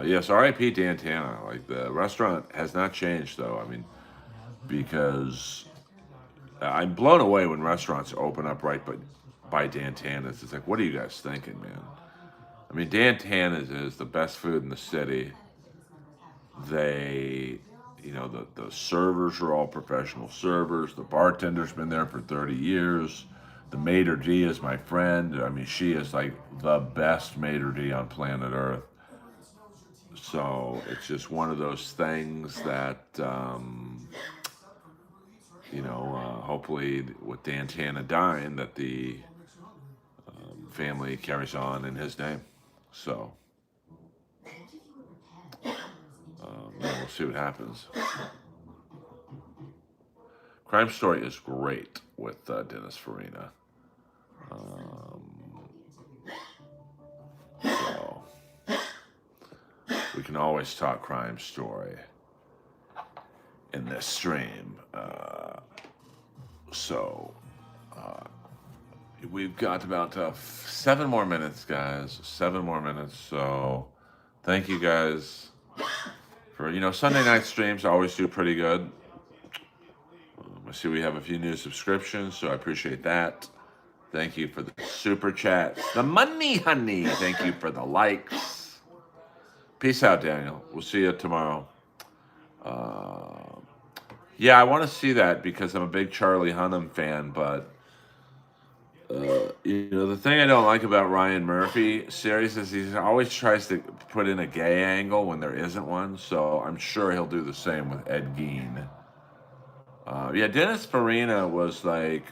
Yes, R.I.P. Dan Tana. Like, the restaurant has not changed, though. I mean, because I'm blown away when restaurants open up right by Dan Tana's. It's like, what are you guys thinking, man? I mean, Dan Tana's is the best food in the city. They, you know, the servers are all professional servers. The bartender's been there for 30 years. The maitre d' is my friend. I mean, she is like the best maitre d' on planet Earth. So it's just one of those things that, you know, hopefully with Dan Tana dying, that the family carries on in his name. So, we'll see what happens. Crime Story is great with Dennis Farina. So we can always talk Crime Story in this stream. We've got about 7 more minutes, guys. 7 more minutes. So thank you guys for, you know, Sunday night streams always do pretty good. I see we have a few new subscriptions, so I appreciate that. Thank you for the super chat. The money, honey. Thank you for the likes. Peace out, Daniel. We'll see you tomorrow. Yeah, I want to see that because I'm a big Charlie Hunnam fan, but you know, the thing I don't like about Ryan Murphy series is he always tries to put in a gay angle when there isn't one, so I'm sure he'll do the same with Ed Gein. Yeah, Dennis Farina was like,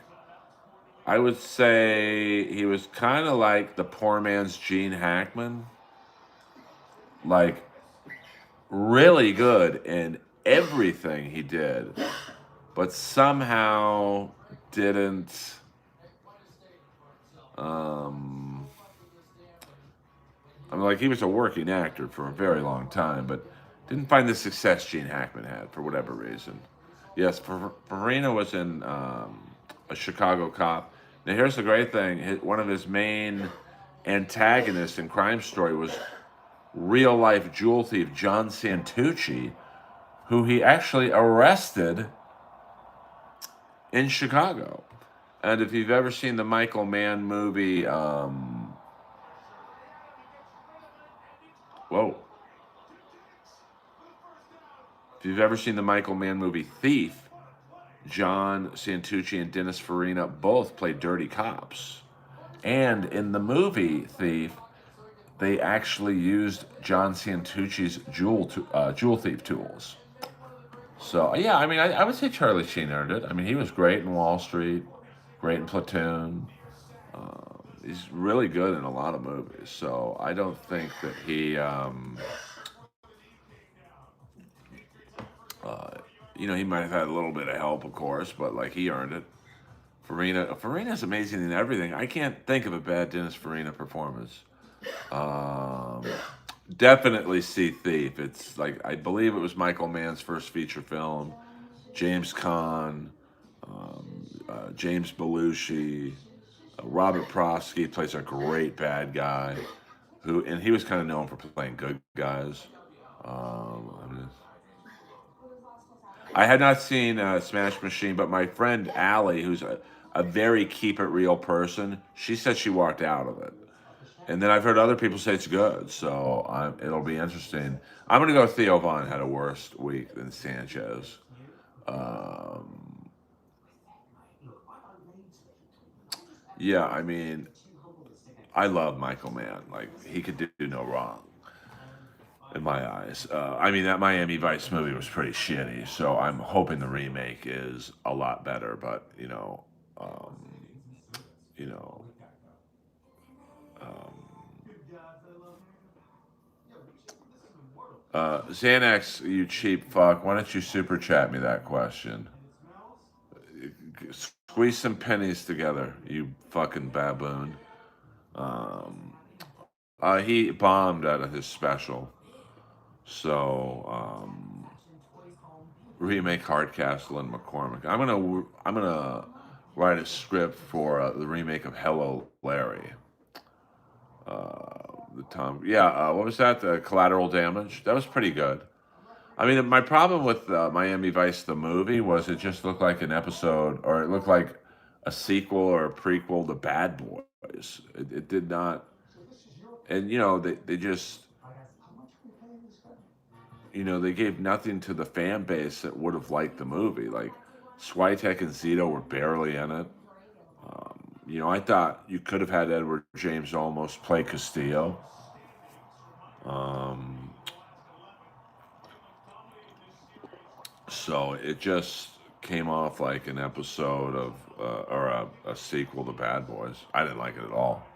I would say he was kind of like the poor man's Gene Hackman. Like, really good in everything he did. but somehow didn't. Um, I mean, like he was a working actor for a very long time, but didn't find the success Gene Hackman had for whatever reason. Yes, Farina was in a Chicago Cop. Now, here's the great thing: one of his main antagonists in Crime Story was real life jewel thief John Santucci, who he actually arrested in Chicago. And if you've ever seen the Michael Mann movie, whoa, if you've ever seen the Michael Mann movie Thief, John Santucci and Dennis Farina both played dirty cops. And in the movie Thief, they actually used John Santucci's jewel thief tools. So yeah, I mean, I would say Charlie Sheen earned it. I mean, he was great in Wall Street, great in Platoon. He's really good in a lot of movies. So I don't think that uh, he might have had a little bit of help, of course, but like he earned it. Farina's amazing in everything. I can't think of a bad Dennis Farina performance. Um, Definitely see Thief. It's like I believe it was Michael Mann's first feature film. James Caan, James Belushi, Robert Prosky plays a great bad guy and he was kind of known for playing good guys. I had not seen Smash Machine, but my friend Allie, who's a very keep it real person, she said she walked out of it. And then I've heard other people say it's good, so it'll be interesting. I'm going to go Theo Vaughn had a worse week than Sanchez. Um, yeah, I mean, I love Michael Mann. Like, he could do no wrong in my eyes. I mean, that Miami Vice movie was pretty shitty, so I'm hoping the remake is a lot better. But um, you know, um, Xanax, you cheap fuck. Why don't you super chat me that question? Squeeze some pennies together, you fucking baboon. Um, he bombed out of his special, so remake Hardcastle and McCormick. I'm gonna write a script for the remake of Hello Larry. The Tom, yeah, what was that? The Collateral Damage. That was pretty good. I mean, my problem with Miami Vice the movie was it just looked like an episode, or it looked like a sequel or a prequel to Bad Boys. It did not, and they just they gave nothing to the fan base that would have liked the movie. Like Switek and Zito were barely in it. I thought you could have had Edward James almost play Castillo. Um, so it just came off like an episode of or a sequel to Bad Boys. I didn't like it at all.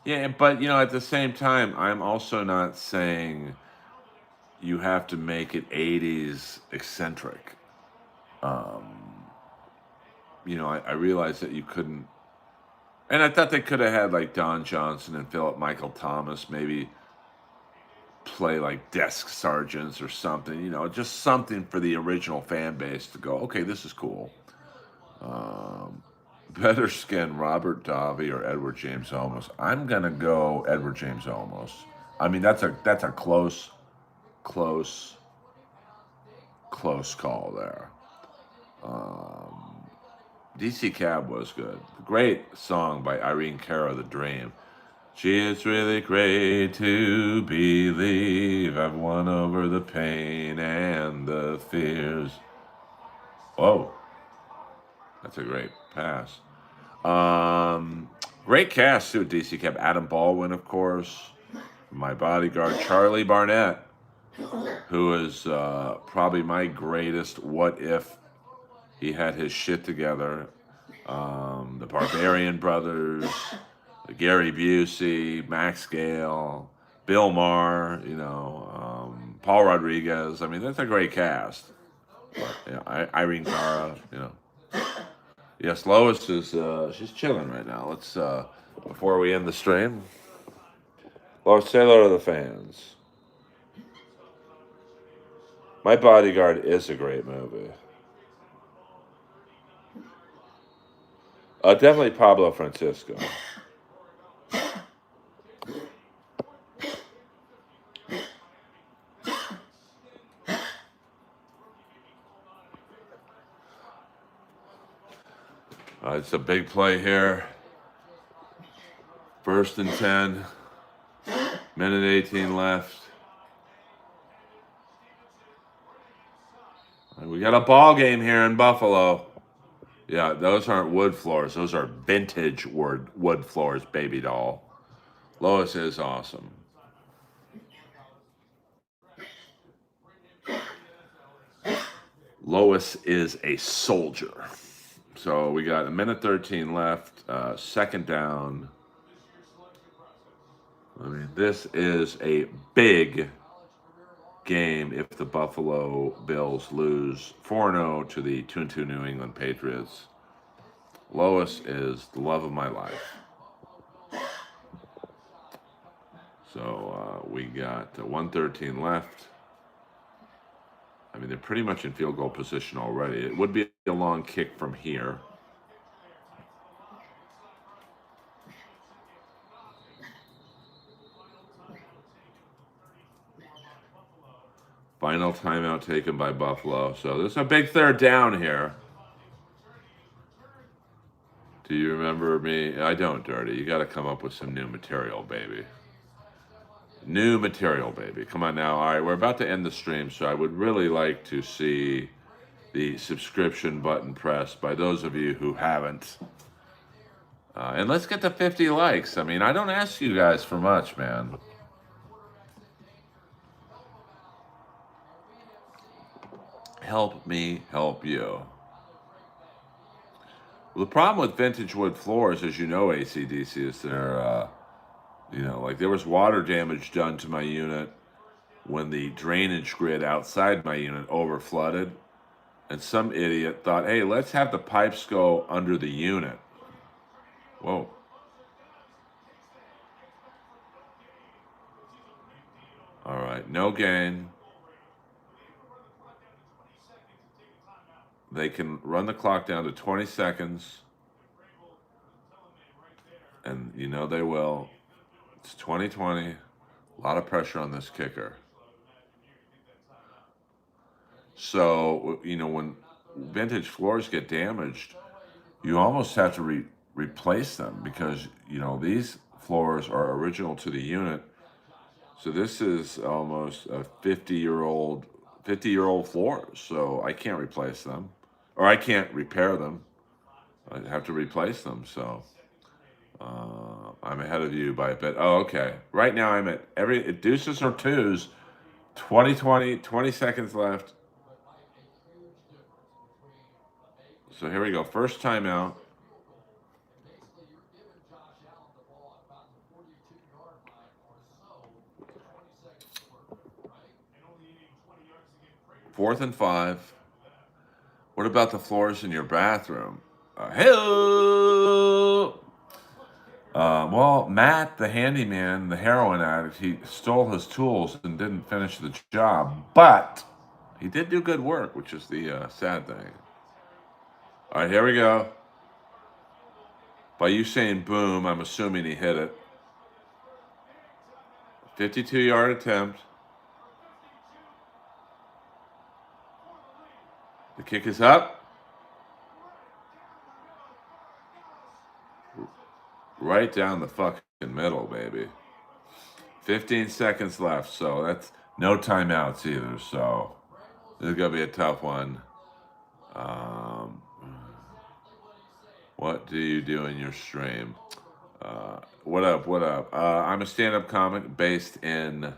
Yeah, but at the same time, I'm also not saying you have to make it '80s eccentric. Um, I realized that you couldn't, and I thought they could have had like Don Johnson and Philip Michael Thomas maybe play like desk sergeants or something. Just something for the original fan base to go, okay, this is cool. Um, Better skin, Robert Davi or Edward James Olmos. I'm gonna go Edward James Olmos. I mean, that's a close, close call there. Um, DC Cab was good. Great song by Irene Cara, The Dream. Gee, it's really great to believe I've won over the pain and the fears. Whoa, that's a great pass. Um, Great cast too. DC Cab, Adam Baldwin, of course. My bodyguard, Charlie Barnett, who is probably my greatest what if he had his shit together. The Barbarian Brothers, Gary Busey, Max Gale, Bill Maher, Paul Rodriguez. I mean, that's a great cast. You know, Irene Cara, you know. Yes, Lois is she's chilling right now. Let's before we end the stream. Lois, say hello to the fans. My Bodyguard is a great movie. Definitely Pablo Francisco. It's a big play here. First and 10. Minute 18 left. We got a ball game here in Buffalo. Yeah, those aren't wood floors. Those are vintage wood floors, baby doll. Lois is awesome. Lois is a soldier. So we got a minute 13 left. Second down. I mean, this is a big game if the Buffalo Bills lose 4-0 to the 2-2 New England Patriots. Lois is the love of my life. So we got 113 left. I mean, they're pretty much in field goal position already. It would be a long kick from here. Final timeout taken by Buffalo. So this is a big third down here. Do you remember me? I don't, Dirty. You got to come up with some new material, baby. New material, baby. Come on now. All right, we're about to end the stream, so I would really like to see the subscription button pressed by those of you who haven't. And let's get to 50 likes. I mean, I don't ask you guys for much, man. Help me help you. Well, the problem with vintage wood floors, as you know, ACDC, is they're, like there was water damage done to my unit when the drainage grid outside my unit overflooded. And some idiot thought, hey, let's have the pipes go under the unit. Whoa. All right, no gain. They can run the clock down to 20 seconds. And you know they will. It's 2020. A lot of pressure on this kicker. So, when vintage floors get damaged, you almost have to replace them because, these floors are original to the unit. So this is almost a 50-year-old floors. So I can't replace them. Or I can't repair them. I have to replace them. So I'm ahead of you by a bit. Oh, okay. Right now I'm at deuces or twos. 20 seconds left. So here we go. First timeout. Fourth and 5. What about the floors in your bathroom? Hello. Well, Matt, the handyman, the heroin addict, he stole his tools and didn't finish the job, but he did do good work, which is the sad thing. All right, here we go. By you saying boom, I'm assuming he hit it. 52-yard attempt. The kick is up. Right down the fucking middle, baby. 15 seconds left, so that's no timeouts either. So this is gonna be a tough one. What do you do in your stream? What up? I'm a stand-up comic based in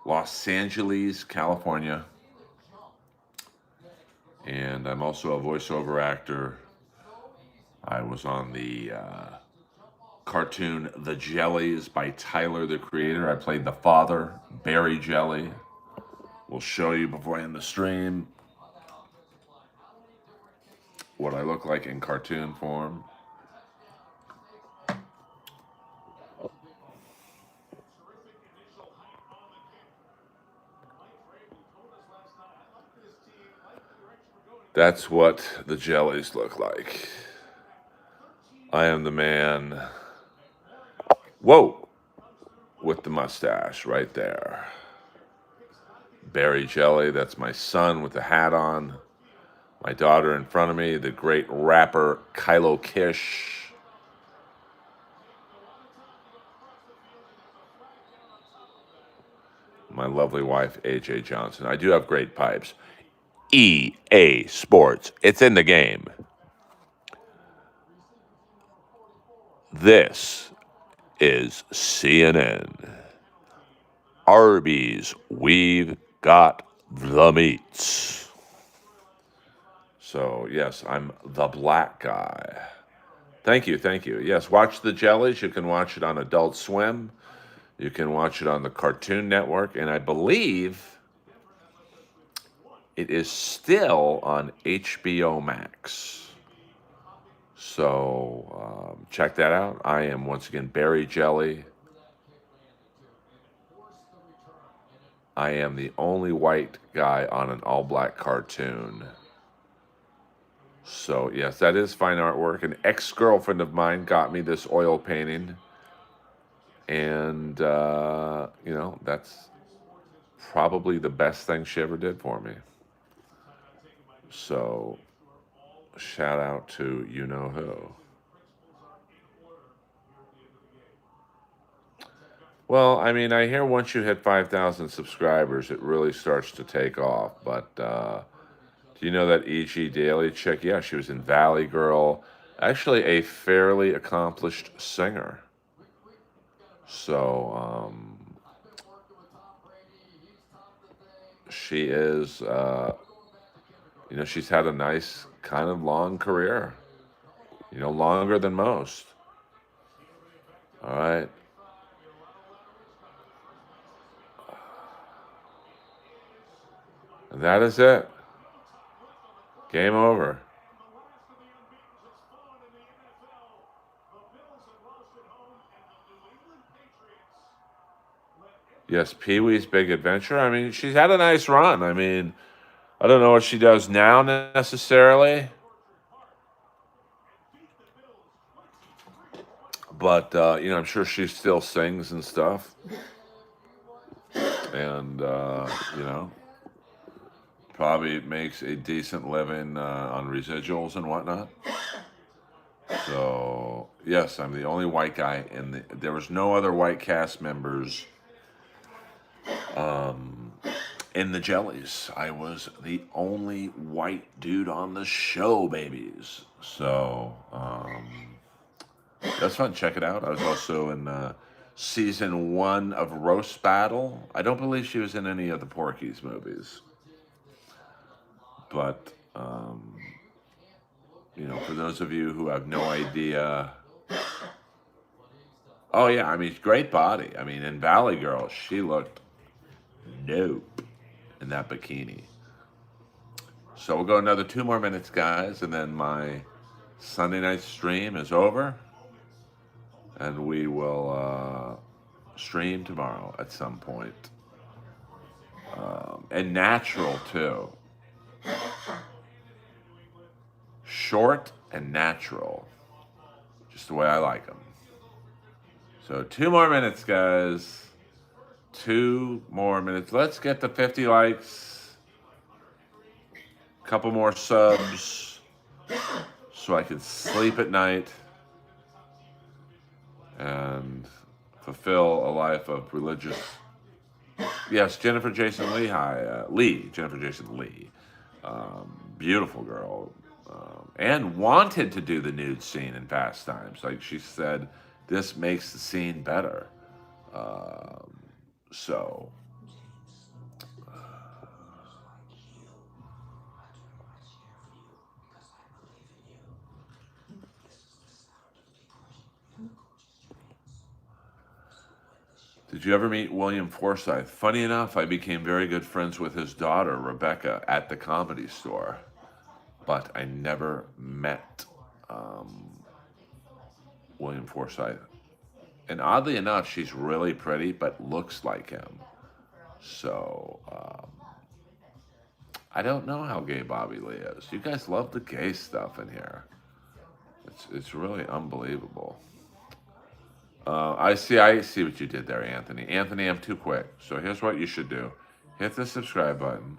Los Angeles, California. And I'm also a voiceover actor. I was on the cartoon The Jellies by Tyler, the Creator. I played the father, Barry Jelly. We'll show you before I end the stream. what I look like in cartoon form. That's what the jellies look like. I am the man. Whoa! With the mustache right there. Berry Jelly, that's my son with the hat on. My daughter in front of me, the great rapper Kylo Kish. My lovely wife, AJ Johnson. I do have great pipes. EA Sports. It's in the game. This is CNN. Arby's, we've got the meats. So, yes, I'm the black guy. Thank you, thank you. Yes, watch the jellies. You can watch it on Adult Swim. You can watch it on the Cartoon Network. And I believe it is still on HBO Max. So check that out. I am, once again, Berry Jelly. I am the only white guy on an all-black cartoon. So, yes, that is fine artwork. An ex-girlfriend of mine got me this oil painting. And, that's probably the best thing she ever did for me. So, shout out to you-know-who. Well, I mean, I hear once you hit 5,000 subscribers, it really starts to take off. But do you know that E.G. Daily chick? Yeah, she was in Valley Girl. Actually, a fairly accomplished singer. So, she is, she's had a nice kind of long career. Longer than most. All right. And that is it. Game over. Yes, Pee Wee's Big Adventure. I mean, she's had a nice run. I mean, I don't know what she does now necessarily, but I'm sure she still sings and stuff, and probably makes a decent living on residuals and whatnot. So yes, I'm the only white guy there was no other white cast members in the jellies. I was the only white dude on the show, babies. So that's fun. Check it out. I was also in season 1 of Roast Battle. I don't believe she was in any of the Porky's movies, but for those of you who have no idea. Oh yeah, I mean, great body. I mean, in Valley Girl, she looked dope in that bikini. So we'll go another 2 more minutes, guys, and then my Sunday night stream is over, and we will stream tomorrow at some point. And natural too. Short and natural, just the way I like them. So 2 more minutes, guys. 2 more minutes. Let's get to 50 likes. Couple more subs so I can sleep at night and fulfill a life of religious. Yes, Jennifer Jason Lee. Hi, Jennifer Jason Lee. Beautiful girl. And wanted to do the nude scene in Fast Times. Like she said, this makes the scene better. So. Did you ever meet William Forsythe? Funny enough, I became very good friends with his daughter, Rebecca, at the Comedy Store. but I never met um, William Forsythe. And oddly enough, she's really pretty, but looks like him. So I don't know how gay Bobby Lee is. You guys love the gay stuff in here. It's really unbelievable. I see what you did there, Anthony. Anthony, I'm too quick. So here's what you should do: hit the subscribe button.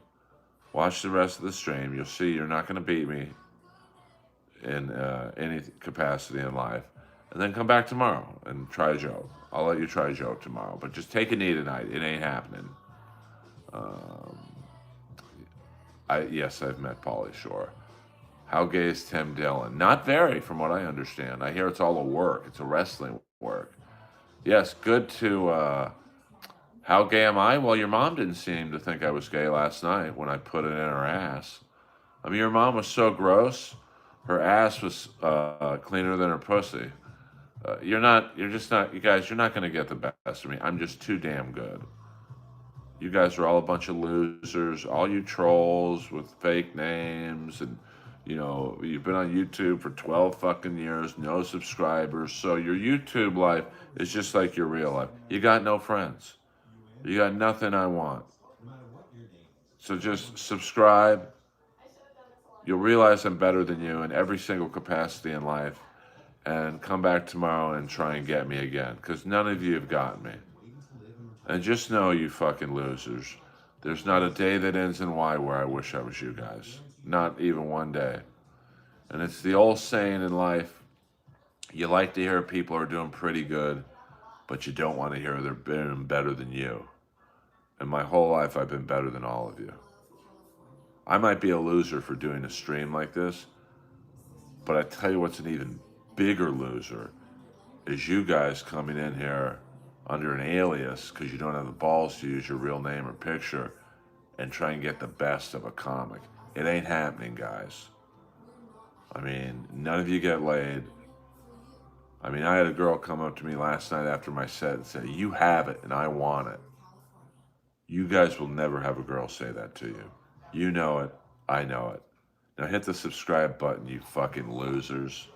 Watch the rest of the stream. You'll see you're not going to beat me in any capacity in life. And then come back tomorrow and try Joe. I'll let you try Joe tomorrow. But just take a knee tonight. It ain't happening. Um, yes, I've met Pauly Shore. How gay is Tim Dillon? Not very, from what I understand. I hear it's all a work. It's a wrestling work. Yes, good to. How gay am I? Well, your mom didn't seem to think I was gay last night when I put it in her ass. I mean, your mom was so gross. Her ass was cleaner than her pussy. You're not. You're just not. You guys, you're not going to get the best of me. I'm just too damn good. You guys are all a bunch of losers. All you trolls with fake names and. You've been on YouTube for 12 fucking years, no subscribers. So your YouTube life is just like your real life. You got no friends. You got nothing I want. So just subscribe. You'll realize I'm better than you in every single capacity in life. And come back tomorrow and try and get me again. Because none of you have gotten me. And just know, you fucking losers, there's not a day that ends in Y where I wish I was you guys. Not even one day. And it's the old saying in life, you like to hear people are doing pretty good, but you don't want to hear they're doing better than you. And my whole life, I've been better than all of you. I might be a loser for doing a stream like this, but I tell you what's an even bigger loser is you guys coming in here under an alias because you don't have the balls to use your real name or picture and try and get the best of a comic. It ain't happening, guys. I mean, none of you get laid. I mean, I had a girl come up to me last night after my set and say, "You have it and I want it." You guys will never have a girl say that to you. You know it. I know it. Now hit the subscribe button, you fucking losers.